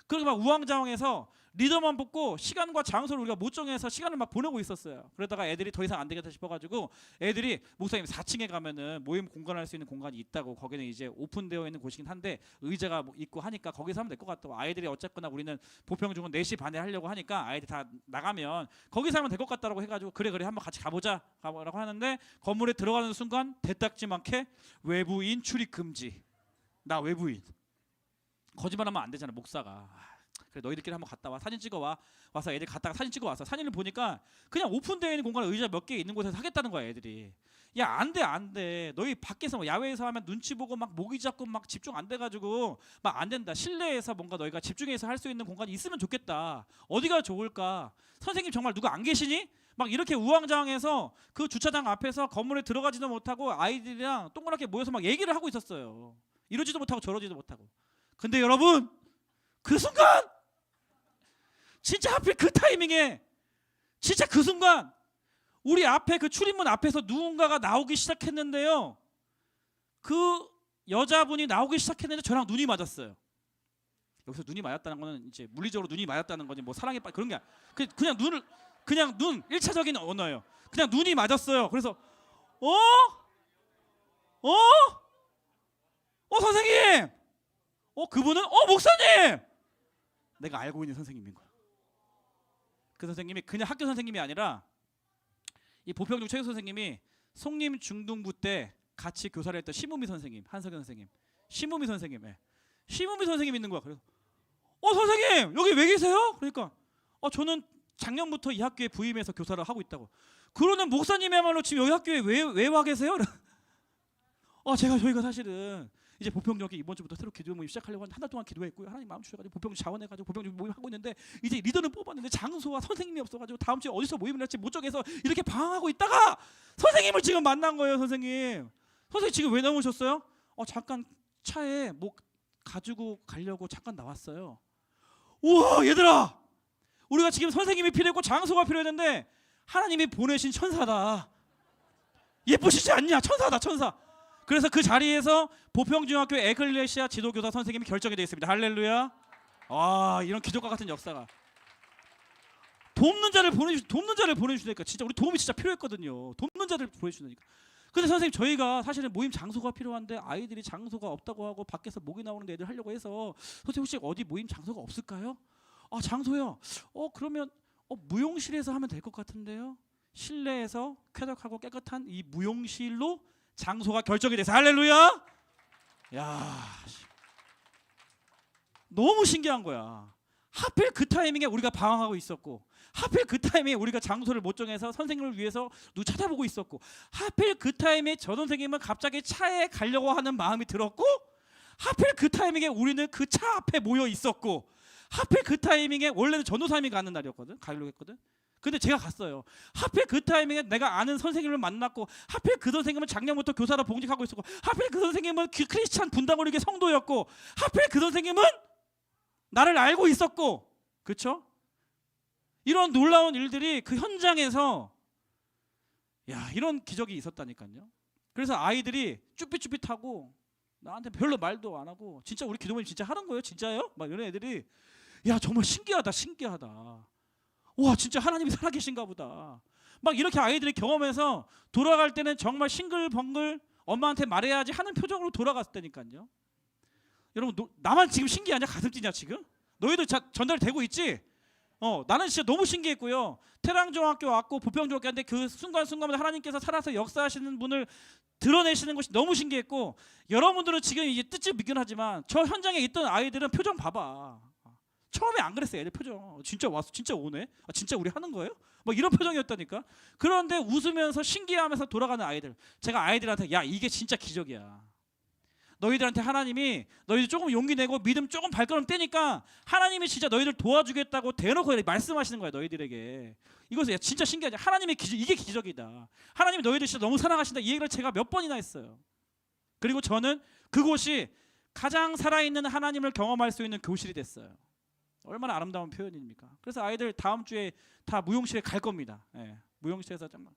그렇게 막 우왕좌왕해서 리더만 뽑고 시간과 장소를 우리가 못 정해서 시간을 막 보내고 있었어요. 그러다가 애들이 더 이상 안 되겠다 싶어가지고 애들이 목사님 4층에 가면은 모임 공간할 수 있는 공간이 있다고 거기는 이제 오픈되어 있는 곳이긴 한데 의자가 있고 하니까 거기서 하면 될 것 같다고. 아이들이 어쨌거나 우리는 보평중은 4시 반에 하려고 하니까 아이들 다 나가면 거기서 하면 될 것 같다라고 해가지고 그래 한번 같이 가보자라고 하는데 건물에 들어가는 순간 대딱지만케 외부인 출입 금지. 나 외부인. 거짓말하면 안 되잖아 목사가. 그래 너희들끼리 한번 갔다 와 사진 찍어와. 와서 애들 갔다가 사진 찍어 와서 사진을 보니까 그냥 오픈되어 있는 공간에 의자 몇 개 있는 곳에서 하겠다는 거야 애들이. 야 안돼 너희 밖에서 야외에서 하면 눈치 보고 막 모기 잡고 막 집중 안 돼가지고 막 안 된다. 실내에서 뭔가 너희가 집중해서 할 수 있는 공간이 있으면 좋겠다. 어디가 좋을까? 선생님 정말 누가 안 계시니? 막 이렇게 우왕좌왕해서 그 주차장 앞에서 건물에 들어가지도 못하고 아이들이랑 동그랗게 모여서 막 얘기를 하고 있었어요. 이러지도 못하고 저러지도 못하고. 근데 여러분 그 순간 진짜 하필 그 타이밍에 진짜 그 순간 우리 앞에 그 출입문 앞에서 누군가가 나오기 시작했는데요. 그 여자분이 나오기 시작했는데 저랑 눈이 맞았어요. 여기서 눈이 맞았다는 거는 이제 물리적으로 눈이 맞았다는 거지 뭐 사랑에 빠져 그런 게 그냥 눈 1차적인 언어예요. 그냥 눈이 맞았어요. 그래서 선생님 그분은 목사님! 내가 알고 있는 선생님인 거야. 그 선생님이 그냥 학교 선생님이 아니라 이 보평중 체육 선생님이 송림 중등부 때 같이 교사를 했던 심우미 선생님, 한석연 선생님, 심우미 선생님, 심우미 선생님 있는 거야. 그래서 선생님 여기 왜 계세요? 그러니까 저는 작년부터 이 학교에 부임해서 교사를 하고 있다고. 그러는 목사님이야말로 지금 여기 학교에 왜 와 계세요? 저희가 사실은 이제 보평중학교 이번 주부터 새로 기도 모임 시작하려고 하는데 한 달 동안 기도했고요. 하나님 마음 주셔가지고 보평중 자원해가지고 보평중 모임 하고 있는데 이제 리더는 뽑았는데 장소와 선생님이 없어가지고 다음 주에 어디서 모임을 할지 못 정해서 이렇게 방황하고 있다가 선생님을 지금 만난 거예요. 선생님 지금 왜 나오셨어요? 잠깐 차에 뭐 가지고 가려고 잠깐 나왔어요. 우와 얘들아 우리가 지금 선생님이 필요했고 장소가 필요했는데 하나님이 보내신 천사다. 예쁘시지 않냐? 천사다 천사. 그래서 그 자리에서 보평중학교 에클레시아 지도교사 선생님이 결정이 되어 있습니다. 할렐루야. 이런 기적과 같은 역사가. 돕는 자를 보내주니까 진짜 우리 도움이 진짜 필요했거든요. 돕는 자를 보내주니까. 근데 선생님 저희가 사실은 모임 장소가 필요한데 아이들이 장소가 없다고 하고 밖에서 목이 나오는 애들 하려고 해서 선생님 혹시 어디 모임 장소가 없을까요? 아 장소요. 그러면 무용실에서 하면 될 것 같은데요. 실내에서 쾌적하고 깨끗한 이 무용실로 장소가 결정이 돼서 할렐루야. 야, 너무 신기한 거야. 하필 그 타이밍에 우리가 방황하고 있었고, 하필 그 타이밍에 우리가 장소를 못 정해서 선생님을 위해서 누구 찾아보고 있었고, 하필 그 타이밍에 저 선생님은 갑자기 차에 가려고 하는 마음이 들었고, 하필 그 타이밍에 우리는 그 차 앞에 모여 있었고, 하필 그 타이밍에 원래는 전도사님이 가는 날이었거든. 가려고 했거든. 근데 제가 갔어요. 하필 그 타이밍에 내가 아는 선생님을 만났고, 하필 그 선생님은 작년부터 교사로 봉직하고 있었고, 하필 그 선생님은 크리스찬 분당우리교회 성도였고, 하필 그 선생님은 나를 알고 있었고, 그렇죠? 이런 놀라운 일들이 그 현장에서 이런 기적이 있었다니까요. 그래서 아이들이 쭈삣쭈삣하고 나한테 별로 말도 안 하고, 진짜 우리 기도모임 진짜 하는 거예요? 진짜요? 막 이런 애들이 정말 신기하다. 와 진짜 하나님이 살아계신가 보다. 막 이렇게 아이들이 경험해서 돌아갈 때는 정말 싱글벙글 엄마한테 말해야지 하는 표정으로 돌아갔을 때니까요. 여러분 나만 지금 신기하냐? 가슴 뛰냐 지금? 너희도 전달되고 있지? 나는 진짜 너무 신기했고요. 태랑중학교 왔고 부평중학교 왔는데 그 순간순간마다 하나님께서 살아서 역사하시는 분을 드러내시는 것이 너무 신기했고, 여러분들은 지금 이제 뜨뜻미끈하지만 저 현장에 있던 아이들은 표정 봐봐. 처음에 안 그랬어요. 애들 표정 진짜 왔어, 진짜 오네, 진짜 우리 하는 거예요? 막 이런 표정이었다니까. 그런데 웃으면서 신기해하면서 돌아가는 아이들, 제가 아이들한테 이게 진짜 기적이야. 너희들한테 하나님이 너희들 조금 용기 내고 믿음 조금 발걸음 떼니까 하나님이 진짜 너희들 도와주겠다고 대놓고 말씀하시는 거야 너희들에게. 이것은 진짜 신기하지. 하나님의 기적, 이게 기적이다. 하나님이 너희들 진짜 너무 사랑하신다. 이 얘기를 제가 몇 번이나 했어요. 그리고 저는 그곳이 가장 살아있는 하나님을 경험할 수 있는 교실이 됐어요. 얼마나 아름다운 표현입니까? 그래서 아이들 다음 주에 다 무용실에 갈 겁니다. 무용실에서 잠깐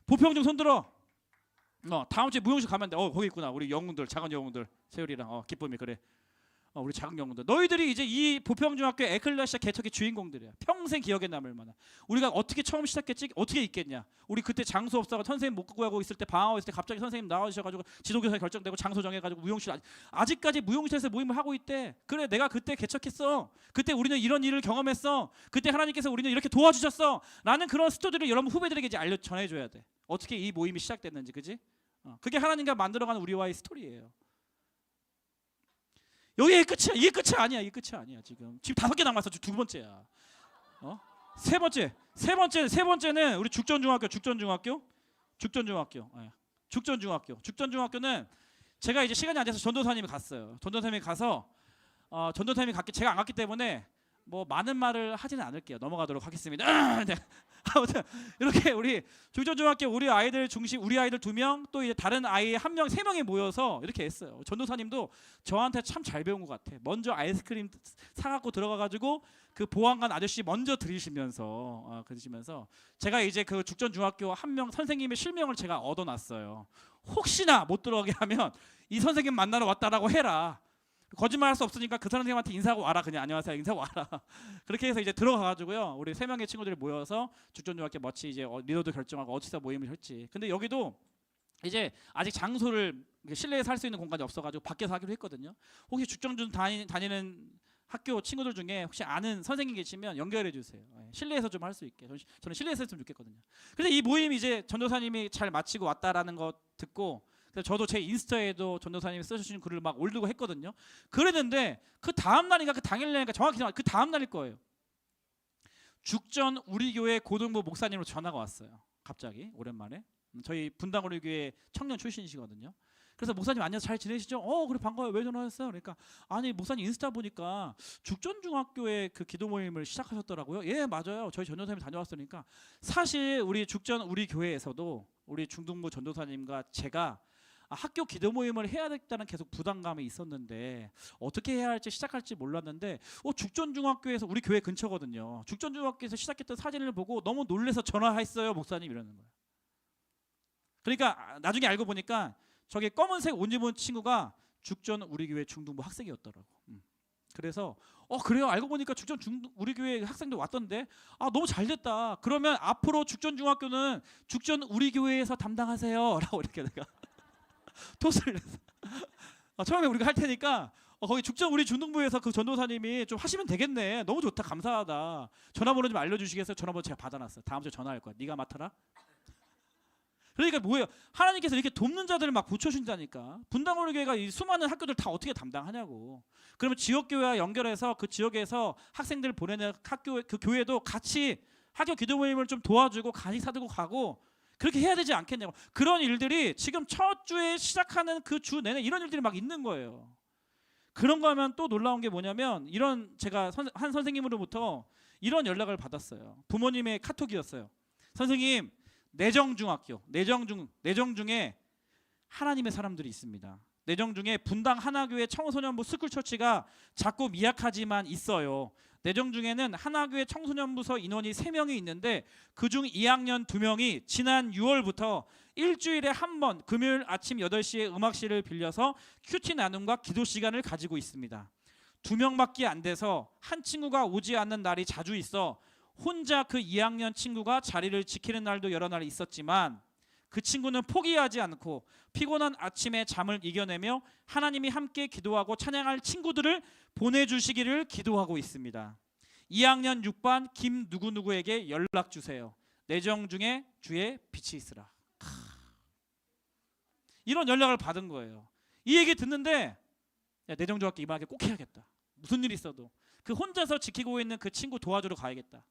보평 좀 손들어. 다음 주에 무용실 가면 돼. 거기 있구나. 우리 영웅들, 작은 영웅들, 세율이랑 기쁨이. 그래. 우리 작은 영웅들. 너희들이 이제 이 보평중학교 에클레시아 개척의 주인공들이야. 평생 기억에 남을 만한. 우리가 어떻게 처음 시작했지? 어떻게 있겠냐? 우리 그때 장소 없어가 선생님 못 구하고 있을 때, 방황하고 있을 때 갑자기 선생님 나와주셔가지고 지도교사 결정되고 장소 정해가지고 무용실 아직까지 무용실에서 모임을 하고 있대. 그래, 내가 그때 개척했어. 그때 우리는 이런 일을 경험했어. 그때 하나님께서 우리는 이렇게 도와주셨어. 라는 그런 스토리를 여러분 후배들에게 이제 전해줘야 돼. 어떻게 이 모임이 시작됐는지, 그지? 그게 하나님과 만들어가는 우리와의 스토리예요. 여기에 끝이야. 이게 끝이 아니야. 이게 끝이 아니야. 지금 5개 남았어. 두 번째야. 세 번째는 우리 죽전중학교는 제가 이제 시간이 안 돼서 전도사님이 갔어요. 전도사님이 가서 전도사님이 제가 안 갔기 때문에 뭐 많은 말을 하지는 않을게요. 넘어가도록 하겠습니다. 네. 아무튼 이렇게 우리 죽전중학교 우리 아이들 2명, 또 이제 다른 아이 1명, 3명이 모여서 이렇게 했어요. 전도사님도 저한테 참 잘 배운 것 같아. 먼저 아이스크림 사갖고 들어가가지고 그 보안관 아저씨 먼저 드시면서 제가 이제 그 죽전중학교 1명 선생님의 실명을 제가 얻어놨어요. 혹시나 못 들어가게 하면 이 선생님 만나러 왔다라고 해라. 거짓말할 수 없으니까 그 선생님한테 인사하고 와라. 그냥 안녕하세요 인사하고 와라. 그렇게 해서 이제 들어가가지고요. 우리 3명의 친구들이 모여서 죽전중학교 멋지 이제 리더도 결정하고 어디서 모임을 했지. 근데 여기도 이제 아직 장소를 실내에서 할 수 있는 공간이 없어가지고 밖에서 하기로 했거든요. 혹시 죽전중 다니는 학교 친구들 중에 혹시 아는 선생님 계시면 연결해 주세요. 실내에서 좀 할 수 있게. 저는 실내에서 했으면 좋겠거든요. 그래서 이 모임 이제 전도사님이 잘 마치고 왔다라는 거 듣고, 그래서 저도 제 인스타에도 전도사님이 써주신 글을 막 올리고 했거든요. 그랬는데 그 다음 날인가 그 당일날인가 정확히 그 다음 날일 거예요. 죽전 우리 교회 고등부 목사님으로 전화가 왔어요. 갑자기 오랜만에. 저희 분당 우리 교회 청년 출신이시거든요. 그래서 목사님 안녕 잘 지내시죠? 그래 반가워요. 왜 전화했어요? 그러니까 아니 목사님 인스타 보니까 죽전중학교에 그 기도 모임을 시작하셨더라고요. 예 맞아요. 저희 전도사님이 다녀왔으니까 사실 우리 죽전 우리 교회에서도 우리 중등부 전도사님과 제가 학교 기도 모임을 해야 되겠다는 계속 부담감이 있었는데 어떻게 해야 할지 시작할지 몰랐는데 죽전중학교에서 우리 교회 근처거든요. 죽전중학교에서 시작했던 사진을 보고 너무 놀라서 전화했어요. 목사님 이러는 거예요. 그러니까 나중에 알고 보니까 저기 검은색 옷 입은 친구가 죽전 우리 교회 중등부 학생이었더라고. 그래서 그래요. 알고 보니까 죽전 우리 교회 학생도 왔던데 너무 잘 됐다. 그러면 앞으로 죽전중학교는 죽전 우리 교회에서 담당하세요. 라고 이렇게 내가 토스를 해서 처음에 우리가 할 테니까 거기 죽전 우리 중등부에서 그 전도사님이 좀 하시면 되겠네. 너무 좋다. 감사하다. 전화번호 좀 알려주시겠어요? 전화번호 제가 받아놨어요. 다음 주에 전화할 거야. 네가 맡아라. 그러니까 뭐예요? 하나님께서 이렇게 돕는 자들을 막 붙여준다니까. 분당오리 교회가 이 수많은 학교들 다 어떻게 담당하냐고. 그러면 지역교회와 연결해서 그 지역에서 학생들 보내는 학교 그 교회도 같이 학교 기도 모임을 좀 도와주고 간식 사들고 가고 그렇게 해야 되지 않겠냐고. 그런 일들이 지금 첫 주에 시작하는 그 주 내내 이런 일들이 막 있는 거예요. 그런 거 하면 또 놀라운 게 뭐냐면 이런 제가 한 선생님으로부터 이런 연락을 받았어요. 부모님의 카톡이었어요. 선생님, 내정중학교, 내정중에 하나님의 사람들이 있습니다. 내정중에 분당 하나교회 청소년부 스쿨처치가 작고 미약하지만 있어요. 내정중에는 하나교회 청소년부서 인원이 3명이 있는데 그중 2학년 2명이 지난 6월부터 일주일에 한 번 금요일 아침 8시에 음악실을 빌려서 큐티 나눔과 기도 시간을 가지고 있습니다. 2명밖에 안 돼서 한 친구가 오지 않는 날이 자주 있어 혼자 그 2학년 친구가 자리를 지키는 날도 여러 날 있었지만 그 친구는 포기하지 않고 피곤한 아침에 잠을 이겨내며 하나님이 함께 기도하고 찬양할 친구들을 보내주시기를 기도하고 있습니다. 2학년 6반 김 누구누구에게 연락 주세요. 내정 중에 주의 빛이 있으라. 이런 연락을 받은 거예요. 이 얘기 듣는데 야, 내정중학교 이번에 꼭 해야겠다. 무슨 일이 있어도 그 혼자서 지키고 있는 그 친구 도와주러 가야겠다.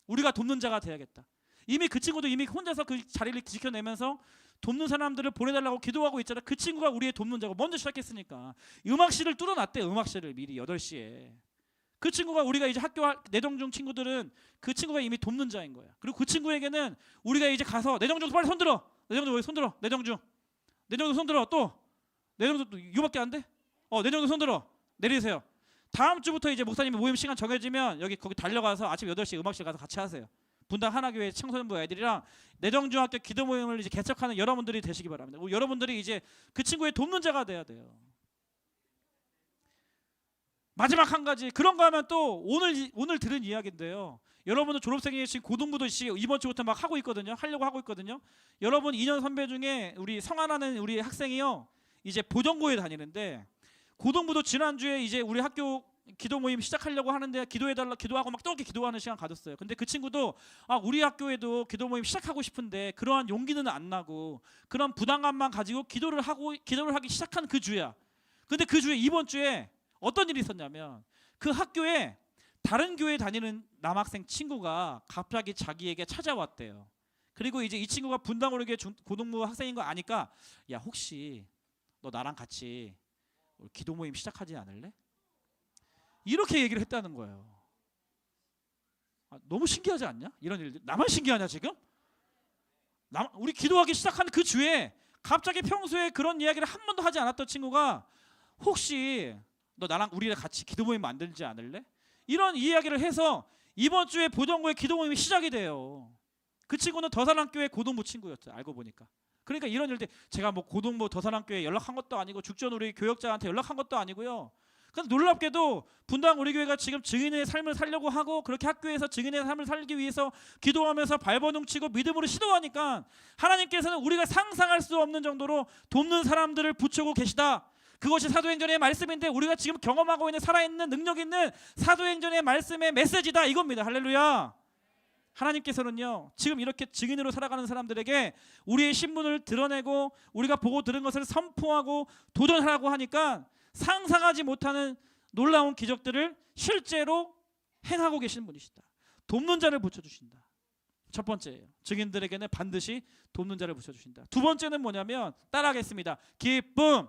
우리가 돕는 자가 돼야겠다. 이미 그 친구도 이미 혼자서 그 자리를 지켜내면서 돕는 사람들을 보내달라고 기도하고 있잖아. 그 친구가 우리의 돕는 자고 먼저 시작했으니까 음악실을 뚫어놨대. 음악실을 미리 8시에. 그 친구가 우리가 이제 학교 내정중 친구들은 그 친구가 이미 돕는 자인 거야. 그리고 그 친구에게는 우리가 이제 가서 내정중 빨리 손들어. 내정중 왜 손들어? 내정중 손들어. 또 내정중 또 이거밖에 안 돼? 내정중 손들어. 내리세요. 다음 주부터 이제 목사님의 모임 시간 정해지면 거기 달려가서 아침 8시 음악실 가서 같이 하세요. 분당 하나교회 청소년부 애들이랑 내정중학교 기도 모임을 이제 개척하는 여러분들이 되시기 바랍니다. 여러분들이 이제 그 친구의 돕는 자가 돼야 돼요. 마지막 한 가지 그런 거 하면 또 오늘 들은 이야기인데요. 여러분들 졸업생이 지금 고등부도 이번 주부터 막 하려고 하고 있거든요. 여러분 2년 선배 중에 우리 성환하는 우리 학생이요. 이제 보정고에 다니는데 고등부도 지난주에 이제 우리 학교 기도 모임 시작하려고 하는데 기도하고 막 또 이렇게 기도하는 시간 가졌어요. 근데 그 친구도 우리 학교에도 기도 모임 시작하고 싶은데 그러한 용기는 안 나고 그런 부담감만 가지고 기도를 하기 시작한 그 주야. 근데 그 주에 이번 주에 어떤 일이 있었냐면 그 학교에 다른 교회 다니는 남학생 친구가 갑자기 자기에게 찾아왔대요. 그리고 이제 이 친구가 분당오르게 고등부 학생인 거 아니까 야 혹시 너 나랑 같이 기도 모임 시작하지 않을래? 이렇게 얘기를 했다는 거예요. 너무 신기하지 않냐? 이런 일들. 나만 신기하냐 지금? 우리 기도하기 시작한 그 주에 갑자기 평소에 그런 이야기를 한 번도 하지 않았던 친구가 혹시 너 나랑 우리랑 같이 기도 모임 만들지 않을래? 이런 이야기를 해서 이번 주에 보정고의 기도 모임이 시작이 돼요. 그 친구는 더사랑교회 고등부 친구였어요. 알고 보니까. 그러니까 이런 일들 제가 뭐 고등부 더사랑교회 연락한 것도 아니고 죽전 우리 교역자한테 연락한 것도 아니고요. 근데 놀랍게도 분당 우리 교회가 지금 증인의 삶을 살려고 하고 그렇게 학교에서 증인의 삶을 살기 위해서 기도하면서 발버둥 치고 믿음으로 시도하니까 하나님께서는 우리가 상상할 수 없는 정도로 돕는 사람들을 붙여고 계시다. 그것이 사도행전의 말씀인데 우리가 지금 경험하고 있는 살아있는 능력 있는 사도행전의 말씀의 메시지다 이겁니다. 할렐루야. 하나님께서는요 지금 이렇게 증인으로 살아가는 사람들에게 우리의 신분을 드러내고 우리가 보고 들은 것을 선포하고 도전하라고 하니까 상상하지 못하는 놀라운 기적들을 실제로 행하고 계신 분이시다. 돕는 자를 붙여주신다. 첫 번째예요. 증인들에게는 반드시 돕는 자를 붙여주신다. 두 번째는 뭐냐면 따라하겠습니다. 기쁨.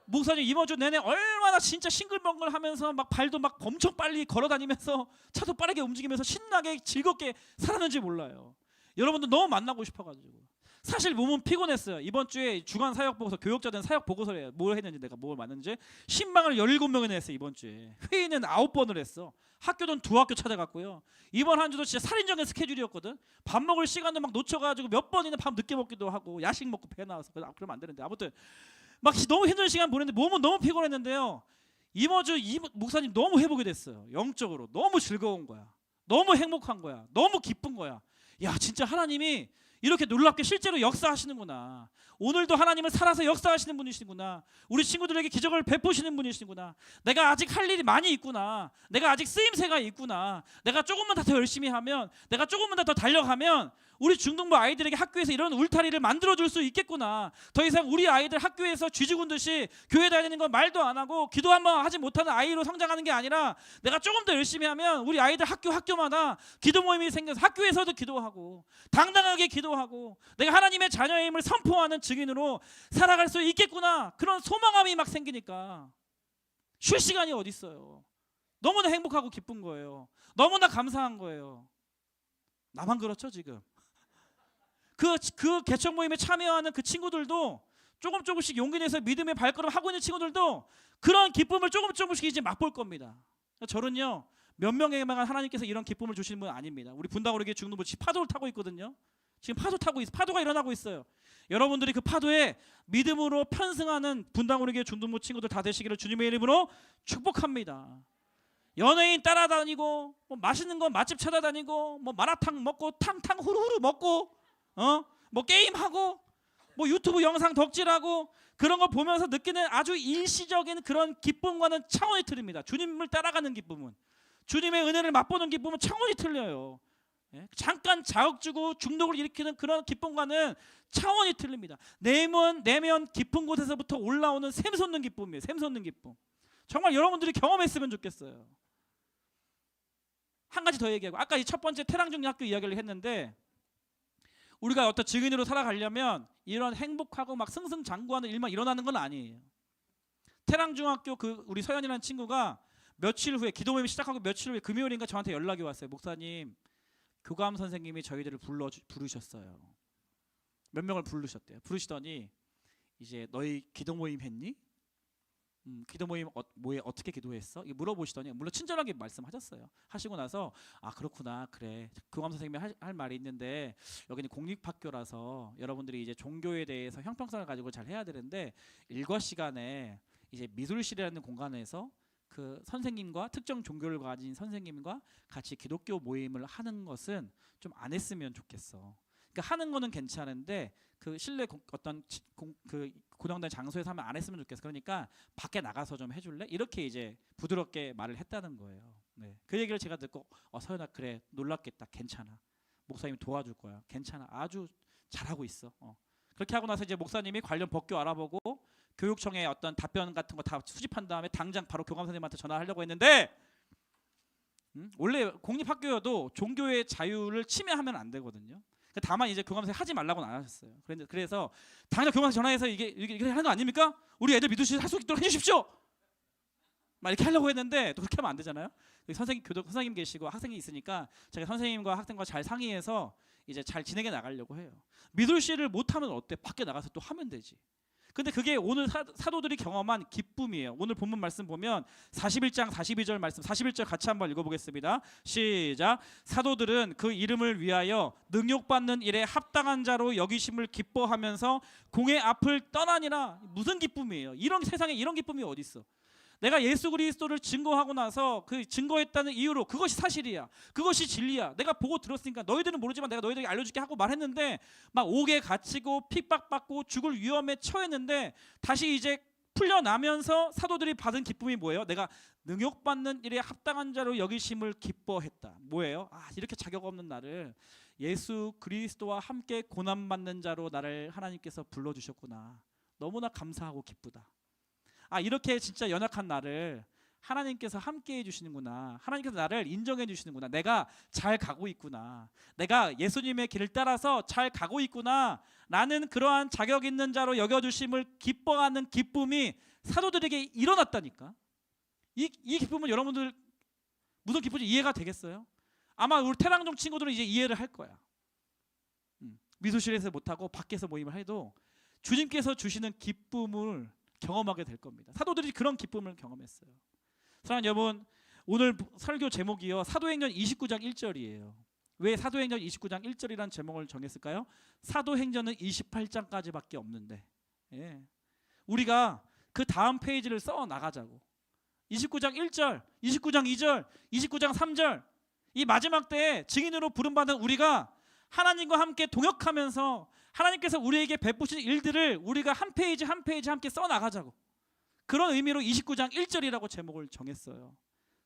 목사님 이번 주 내내 얼마나 진짜 싱글벙글 하면서 막 발도 막 엄청 빨리 걸어 다니면서 차도 빠르게 움직이면서 신나게 즐겁게 살았는지 몰라요. 여러분들 너무 만나고 싶어가지고 사실 몸은 피곤했어요. 이번 주에 주간 사역 보고서 교역자들 사역 보고서에 뭘 했는지 내가 뭘 맞는지 신방을 17명이나 했어요. 이번 주에 회의는 9번을 했어. 학교는 2학교 찾아갔고요. 이번 한 주도 진짜 살인적인 스케줄이었거든. 밥 먹을 시간도 막 놓쳐가지고 몇 번이나 밥 늦게 먹기도 하고 야식 먹고 배 나와서 그러면 안 되는데 아무튼 막 너무 힘든 시간 보냈는데 몸은 너무 피곤했는데요. 이번 주 목사님 너무 회복이 됐어요. 영적으로 너무 즐거운 거야. 너무 행복한 거야. 너무 기쁜 거야. 야 진짜 하나님이 이렇게 놀랍게 실제로 역사하시는구나. 오늘도 하나님은 살아서 역사하시는 분이시구나. 우리 친구들에게 기적을 베푸시는 분이시구나. 내가 아직 할 일이 많이 있구나. 내가 아직 쓰임새가 있구나. 내가 조금만 더 열심히 하면, 내가 조금만 더 달려가면 우리 중등부 아이들에게 학교에서 이런 울타리를 만들어줄 수 있겠구나. 더 이상 우리 아이들 학교에서 쥐죽은 듯이 교회 다니는 건 말도 안 하고 기도 한번 하지 못하는 아이로 성장하는 게 아니라, 내가 조금 더 열심히 하면 우리 아이들 학교마다 기도 모임이 생겨서 학교에서도 기도하고 당당하게 기도하고 내가 하나님의 자녀임을 선포하는 증인으로 살아갈 수 있겠구나. 그런 소망감이 막 생기니까 쉴 시간이 어디 있어요. 너무나 행복하고 기쁜 거예요. 너무나 감사한 거예요. 나만 그렇죠 지금? 그 개척 모임에 참여하는 그 친구들도 조금씩 용기 내서 믿음의 발걸음 하고 있는 친구들도 그런 기쁨을 조금씩 이제 맛볼 겁니다. 저는요, 몇 명에만 하나님께서 이런 기쁨을 주시는 분 아닙니다. 우리 분당으로교회 중등부 파도를 타고 있거든요. 지금 파도가 일어나고 있어요. 여러분들이 그 파도에 믿음으로 편승하는 분당으로교회 중등부 친구들 다 되시기를 주님의 이름으로 축복합니다. 연예인 따라다니고 뭐 맛있는 거 맛집 찾아다니고 뭐 마라탕 먹고 탕탕 후루후루 먹고 뭐 게임하고 뭐 유튜브 영상 덕질하고 그런 거 보면서 느끼는 아주 일시적인 그런 기쁨과는 차원이 틀립니다. 주님을 따라가는 기쁨은, 주님의 은혜를 맛보는 기쁨은 차원이 틀려요. 예? 잠깐 자극 주고 중독을 일으키는 그런 기쁨과는 차원이 틀립니다. 내면 깊은 곳에서부터 올라오는 샘솟는 기쁨이에요. 샘솟는 기쁨. 정말 여러분들이 경험했으면 좋겠어요. 한 가지 더 얘기하고, 아까 이 첫 번째 태랑중학교 이야기를 했는데, 우리가 어떤 증인으로 살아가려면 이런 행복하고 막 승승장구하는 일만 일어나는 건 아니에요. 태랑중학교 우리 서연이라는 친구가 며칠 후에 기도 모임 시작하고 며칠 후에 금요일인가 저한테 연락이 왔어요. 목사님, 교감 선생님이 저희들을 부르셨어요. 몇 명을 부르셨대요. 부르시더니 이제 너희 기도 모임 했니? 기도 모임 뭐에 어떻게 기도했어? 이거 물어보시더니, 물론 친절하게 말씀하셨어요. 하시고 나서 그렇구나, 그래. 교감 선생님이 할 말이 있는데 여기는 공립학교라서 여러분들이 이제 종교에 대해서 형평성을 가지고 잘 해야 되는데 일과 시간에 이제 미술실이라는 공간에서 그 선생님과 특정 종교를 가진 선생님과 같이 기독교 모임을 하는 것은 좀 안 했으면 좋겠어. 그러니까 하는 거는 괜찮은데 그 실내 어떤 그 고정된 장소에서 하면 안 했으면 좋겠어. 그러니까 밖에 나가서 좀 해줄래? 이렇게 이제 부드럽게 말을 했다는 거예요. 네. 그 얘기를 제가 듣고 서연아, 그래, 놀랍겠다, 괜찮아, 목사님 도와줄 거야, 괜찮아, 아주 잘하고 있어. 그렇게 하고 나서 이제 목사님이 관련 법규 알아보고 교육청에 어떤 답변 같은 거 다 수집한 다음에 당장 바로 교감 선생님한테 전화하려고 했는데, 원래 공립학교여도 종교의 자유를 침해하면 안 되거든요. 다만 이제 교감 선생님 하지 말라고는 안 하셨어요. 그래서 당장 교감 선생님 전화해서 이게 하는 거 아닙니까? 우리 애들 믿을 수 있도록 해주십시오. 막 이렇게 하려고 했는데 또 그렇게 하면 안 되잖아요. 선생님 계시고 학생이 있으니까 제가 선생님과 학생과 잘 상의해서 이제 잘 진행해 나가려고 해요. 미술실을 못하면 어때? 밖에 나가서 또 하면 되지. 근데 그게 오늘 사도들이 경험한 기쁨이에요. 오늘 본문 말씀 보면 41장 42절 말씀, 41절 같이 한번 읽어보겠습니다. 시작. 사도들은 그 이름을 위하여 능욕받는 일에 합당한 자로 여기심을 기뻐하면서 공의 앞을 떠나니라. 무슨 기쁨이에요? 이런 세상에 이런 기쁨이 어디 있어? 내가 예수 그리스도를 증거하고 나서 그 증거했다는 이유로 그것이 사실이야, 그것이 진리야, 내가 보고 들었으니까 너희들은 모르지만 내가 너희들에게 알려줄게 하고 말했는데 막 옥에 갇히고 핍박받고 죽을 위험에 처했는데 다시 이제 풀려나면서 사도들이 받은 기쁨이 뭐예요? 내가 능욕받는 일에 합당한 자로 여기심을 기뻐했다. 뭐예요? 이렇게 자격 없는 나를 예수 그리스도와 함께 고난받는 자로 나를 하나님께서 불러주셨구나. 너무나 감사하고 기쁘다. 이렇게 진짜 연약한 나를 하나님께서 함께 해주시는구나. 하나님께서 나를 인정해 주시는구나. 내가 잘 가고 있구나. 내가 예수님의 길을 따라서 잘 가고 있구나. 나는 그러한 자격 있는 자로 여겨주심을 기뻐하는 기쁨이 사도들에게 일어났다니까. 이 기쁨은 여러분들 무슨 기쁨인지 이해가 되겠어요? 아마 우리 태랑종 친구들은 이제 이해를 할 거야. 미술실에서 못하고 밖에서 모임을 해도 주님께서 주시는 기쁨을 경험하게 될 겁니다. 사도들이 그런 기쁨을 경험했어요. 사랑하는 여러분, 오늘 설교 제목이요, 사도행전 29장 1절이에요. 왜 사도행전 29장 1절이라는 제목을 정했을까요? 사도행전은 28장까지밖에 없는데 우리가 그 다음 페이지를 써 나가자고. 29장 1절, 29장 2절, 29장 3절, 이 마지막 때에 증인으로 부름받은 우리가 하나님과 함께 동역하면서 하나님께서 우리에게 베푸신 일들을 우리가 한 페이지 한 페이지 함께 써나가자고, 그런 의미로 29장 1절이라고 제목을 정했어요.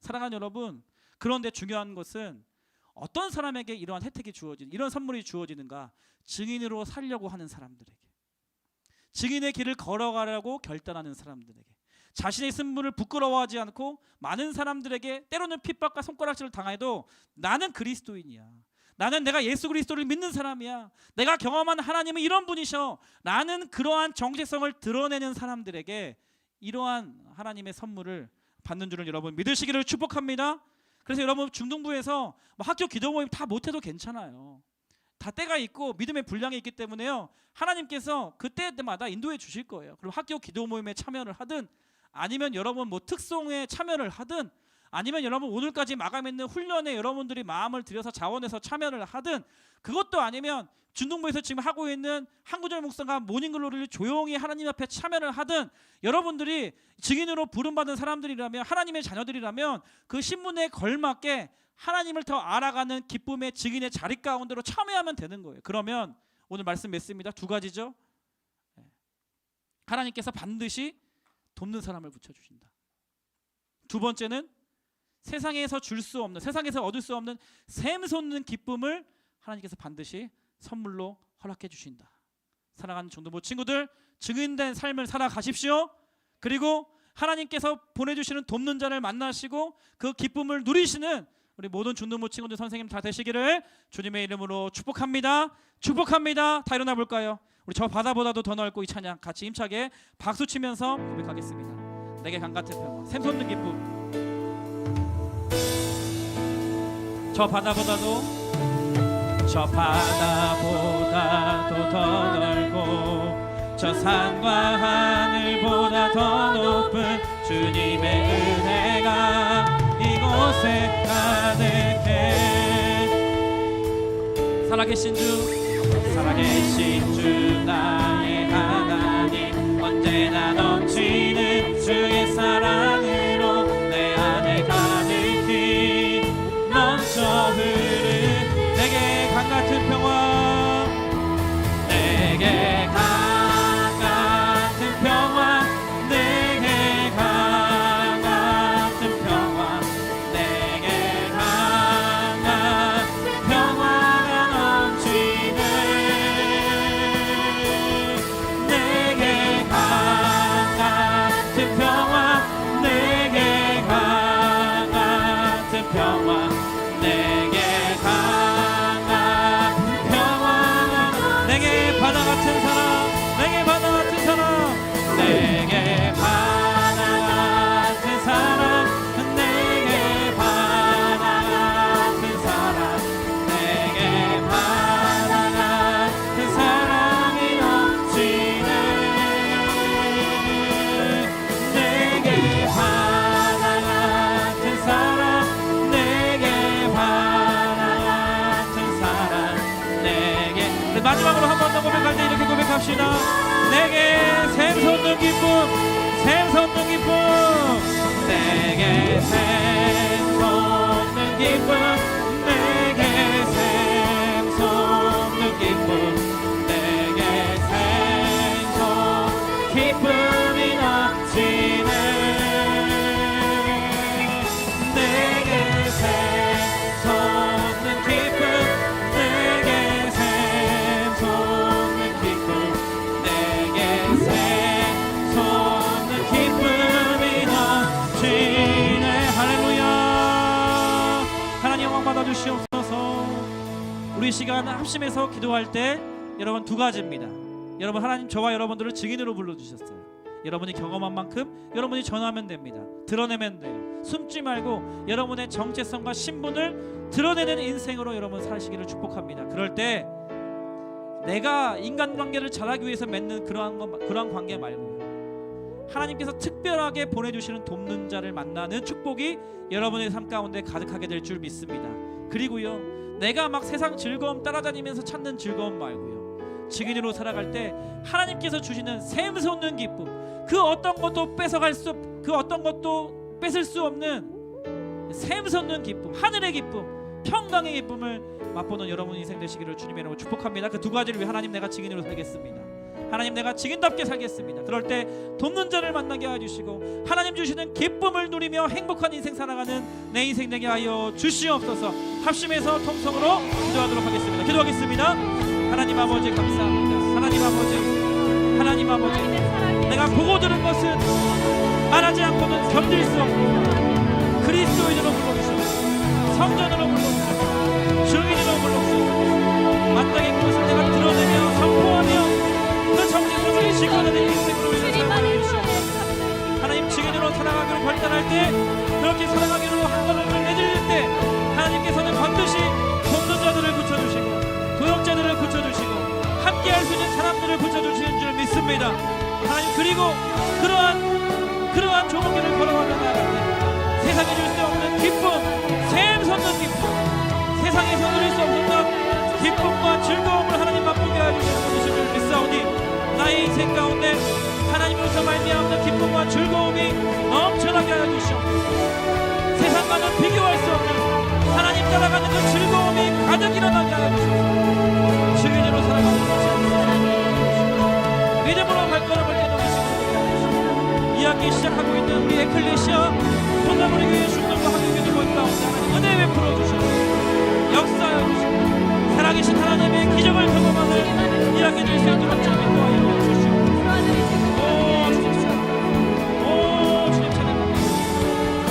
사랑하는 여러분, 그런데 중요한 것은 어떤 사람에게 이러한 혜택이 주어지는, 이런 선물이 주어지는가? 증인으로 살려고 하는 사람들에게, 증인의 길을 걸어가려고 결단하는 사람들에게, 자신의 신분을 부끄러워하지 않고 많은 사람들에게 때로는 핍박과 손가락질을 당해도 나는 그리스도인이야, 나는 내가 예수 그리스도를 믿는 사람이야, 내가 경험한 하나님은 이런 분이셔, 나는 그러한 정체성을 드러내는 사람들에게 이러한 하나님의 선물을 받는 줄을 여러분 믿으시기를 축복합니다. 그래서 여러분 중등부에서 학교 기도 모임 다 못해도 괜찮아요. 다 때가 있고 믿음의 분량이 있기 때문에요, 하나님께서 그때마다 인도해 주실 거예요. 그럼 학교 기도 모임에 참여를 하든, 아니면 여러분 특송에 참여를 하든, 아니면 여러분 오늘까지 마감했는 훈련에 여러분들이 마음을 들여서 자원해서 참여를 하든, 그것도 아니면 중등부에서 지금 하고 있는 한구절 묵상과 모닝글로리를 조용히 하나님 앞에 참여를 하든, 여러분들이 증인으로 부름받은 사람들이라면, 하나님의 자녀들이라면 그 신분에 걸맞게 하나님을 더 알아가는 기쁨의 증인의 자리 가운데로 참여하면 되는 거예요. 그러면 오늘 말씀 맺습니다. 두 가지죠. 하나님께서 반드시 돕는 사람을 붙여주신다. 두 번째는 세상에서 줄 수 없는, 세상에서 얻을 수 없는 샘솟는 기쁨을 하나님께서 반드시 선물로 허락해 주신다. 사랑하는 중등부 친구들, 증인된 삶을 살아가십시오. 그리고 하나님께서 보내주시는 돕는 자를 만나시고 그 기쁨을 누리시는 우리 모든 중등부 친구들 선생님 다 되시기를 주님의 이름으로 축복합니다. 축복합니다. 다 일어나 볼까요? 우리 저 바다보다도 더 넓고 이 찬양 같이 힘차게 박수 치면서 고백하겠습니다. 내게 강같은 평화, 샘솟는 기쁨. 저 바다보다도 더 넓고 저 산과 하늘보다 더 높은 주님의 은혜가 이곳에 가득해. 살아계신 주 나의 하나님, 언제나 넘치는 주의 사랑으로 내 안에 가득히 넘쳐 흐르는 내게 강같은 평화, 내게 강같은 평화, 내게 강같은 평화, 내게 강같은 평화가 넘치네. 내게 강같은 평화, 내게 강같은 평화, 내게 강같은 평화가, 내게 바다 같은 사랑, 내게 바다 같은 사랑, 내게 바다 같은 사랑, 내게 바다 같은 사랑, 내게 바다 같은 사랑이 넘치네. 내게 바다 같은 사랑, 내게 바다 같은 사랑, 내게. 우리 마지막으로 한 번 더 고백할 때 이렇게 고백합시다. 내게 샘솟는 기쁨, 샘솟는 기쁨, 내게 샘솟는 기쁨, 내게 샘솟는 기쁨, 내게 샘솟는 기쁨이 넘치네. 내게 샘솟는 기쁨, 내게 샘솟는 기쁨, 내게 샘솟는 기쁨이 넘치네. 할렐루야. 하나님 영광 받아주시옵소서. 우리 시간 합심해서 기도할 때 여러분 두 가지입니다. 여러분, 하나님 저와 여러분들을 증인으로 불러주셨어요. 여러분이 경험한 만큼 여러분이 전하면 됩니다. 드러내면 돼요. 숨지 말고 여러분의 정체성과 신분을 드러내는 인생으로 여러분 사시기를 축복합니다. 그럴 때 내가 인간관계를 잘하기 위해서 맺는 그러한 관계 말고요, 하나님께서 특별하게 보내주시는 돕는 자를 만나는 축복이 여러분의 삶 가운데 가득하게 될 줄 믿습니다. 그리고요, 내가 막 세상 즐거움 따라다니면서 찾는 즐거움 말고요, 증인으로 살아갈 때 하나님께서 주시는 샘솟는 기쁨, 그 어떤 것도 뺏을 수 없는 샘솟는 기쁨, 하늘의 기쁨, 평강의 기쁨을 맛보는 여러분 인생 되시기를 주님의 이름으로 축복합니다. 그 두 가지를 위해 하나님 내가 증인으로 살겠습니다. 하나님 내가 증인답게 살겠습니다. 그럴 때 돕는 자를 만나게 하여 주시고 하나님 주시는 기쁨을 누리며 행복한 인생 살아가는 내 인생 되게 하여 주시옵소서. 합심해서 통성으로 기도하도록 하겠습니다. 기도하겠습니다. 하나님 아버지 감사합니다. 하나님 아버지, 하나님 아버지, 내가 보고 들은 것은 말하지 않고는 견딜 수 없고 그리스도인으로 불러주시옵소서. 성전으로 불러주시옵소서. 증인으로 불러주시옵소서. 마땅히 그것을 내가 드러내며 선포하며 그 정체성을 지켜내는 인생으로 살아가게 주시옵소서. 하나님 증인으로 살아가기로 결단할 때, 그렇게 살아가기로 한 걸음을 내딜 때 하나님께서는 반드시 돕는 자들을 붙여주시고 도역자들을 붙여주시고 함께할 수 있는 사람들을 붙여주시는 줄 믿습니다. 하나님, 그리고 그러한 좁은 길을 걸어가는 나라에 세상에 줄 수 없는 기쁨, 샘솟는 기쁨, 세상에서 누릴 수 없는 기쁨과 즐거움을 하나님 맛보게 해주시는 것을 믿사오니 나의 인생 가운데 하나님으로서 말미암는 기쁨과 즐거움이 넘쳐나게 하여 주시옵소서. 세상과는 비교할 수 없는 하나님 따라가는 그 즐거움이 가득 일어나게 하여 주시옵소서. 증인으로 살아가는 것을 믿음으로 발걸음을 떼놓으시고 이 학기 시작하고 있는 우리 에클레시아 본다무리 교회 중동과 한국교회 모임 가운데 하나님 은혜 베풀어 주시옵소서. 역사하여 주시옵소서. 살아계신 하나님의 기적을 경험하는 이 학기 될 수 있도록 주님 인도하여 주시옵소서. 오 주님 찬양, 오 주님 찬양합니다. 오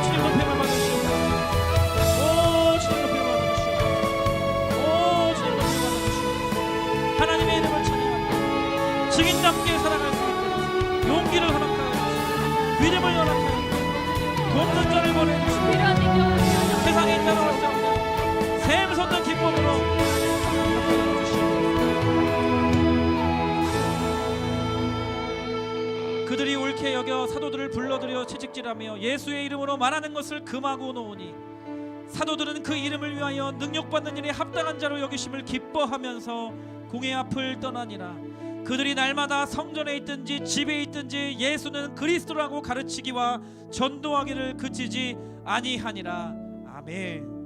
주님 높임을 받으시옵소서. 오 주님 높임을 받으시옵소서. 오 주님 높임을 받으시옵소서. 하나님의 이름을 찬양합니다. 증인답게 살아갈 수 있도록 용기를 허락하여 주시옵소서. 믿음을 허락하여 주시옵소서. 돕는 자를 보내주시옵소서. 세상에 따라올 수 없는 샘솟는 기쁨으로 그들이 옳게 여겨 사도들을 불러들여 채찍질하며 예수의 이름으로 말하는 것을 금하고 놓으니 사도들은 그 이름을 위하여 능력받는 일에 합당한 자로 여기심을 기뻐하면서 공회 앞을 떠나니라. 그들이 날마다 성전에 있든지 집에 있든지 예수는 그리스도라고 가르치기와 전도하기를 그치지 아니하니라. 아멘.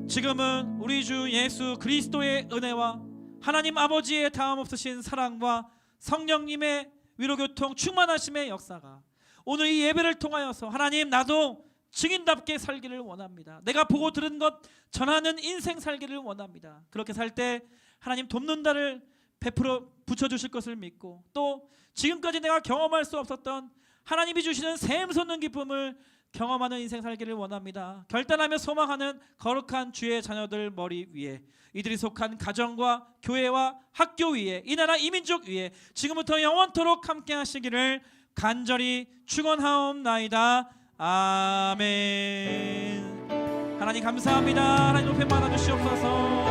지금은 우리 주 예수 그리스도의 은혜와 하나님 아버지의 다함없으신 사랑과 성령님의 위로교통 충만하심의 역사가 오늘 이 예배를 통하여서 하나님, 나도 증인답게 살기를 원합니다. 내가 보고 들은 것 전하는 인생 살기를 원합니다. 그렇게 살 때 하나님 돕는 자를 베풀어 붙여주실 것을 믿고 또 지금까지 내가 경험할 수 없었던 하나님이 주시는 샘솟는 기쁨을 경험하는 인생 살기를 원합니다. 결단하며 소망하는 거룩한 주의 자녀들 머리 위에, 이들이 속한 가정과 교회와 학교 위에, 이 나라 이 민족 위에 지금부터 영원토록 함께 하시기를 간절히 축원하옵나이다. 아멘. 하나님 감사합니다. 하나님 높임 받아주시옵소서.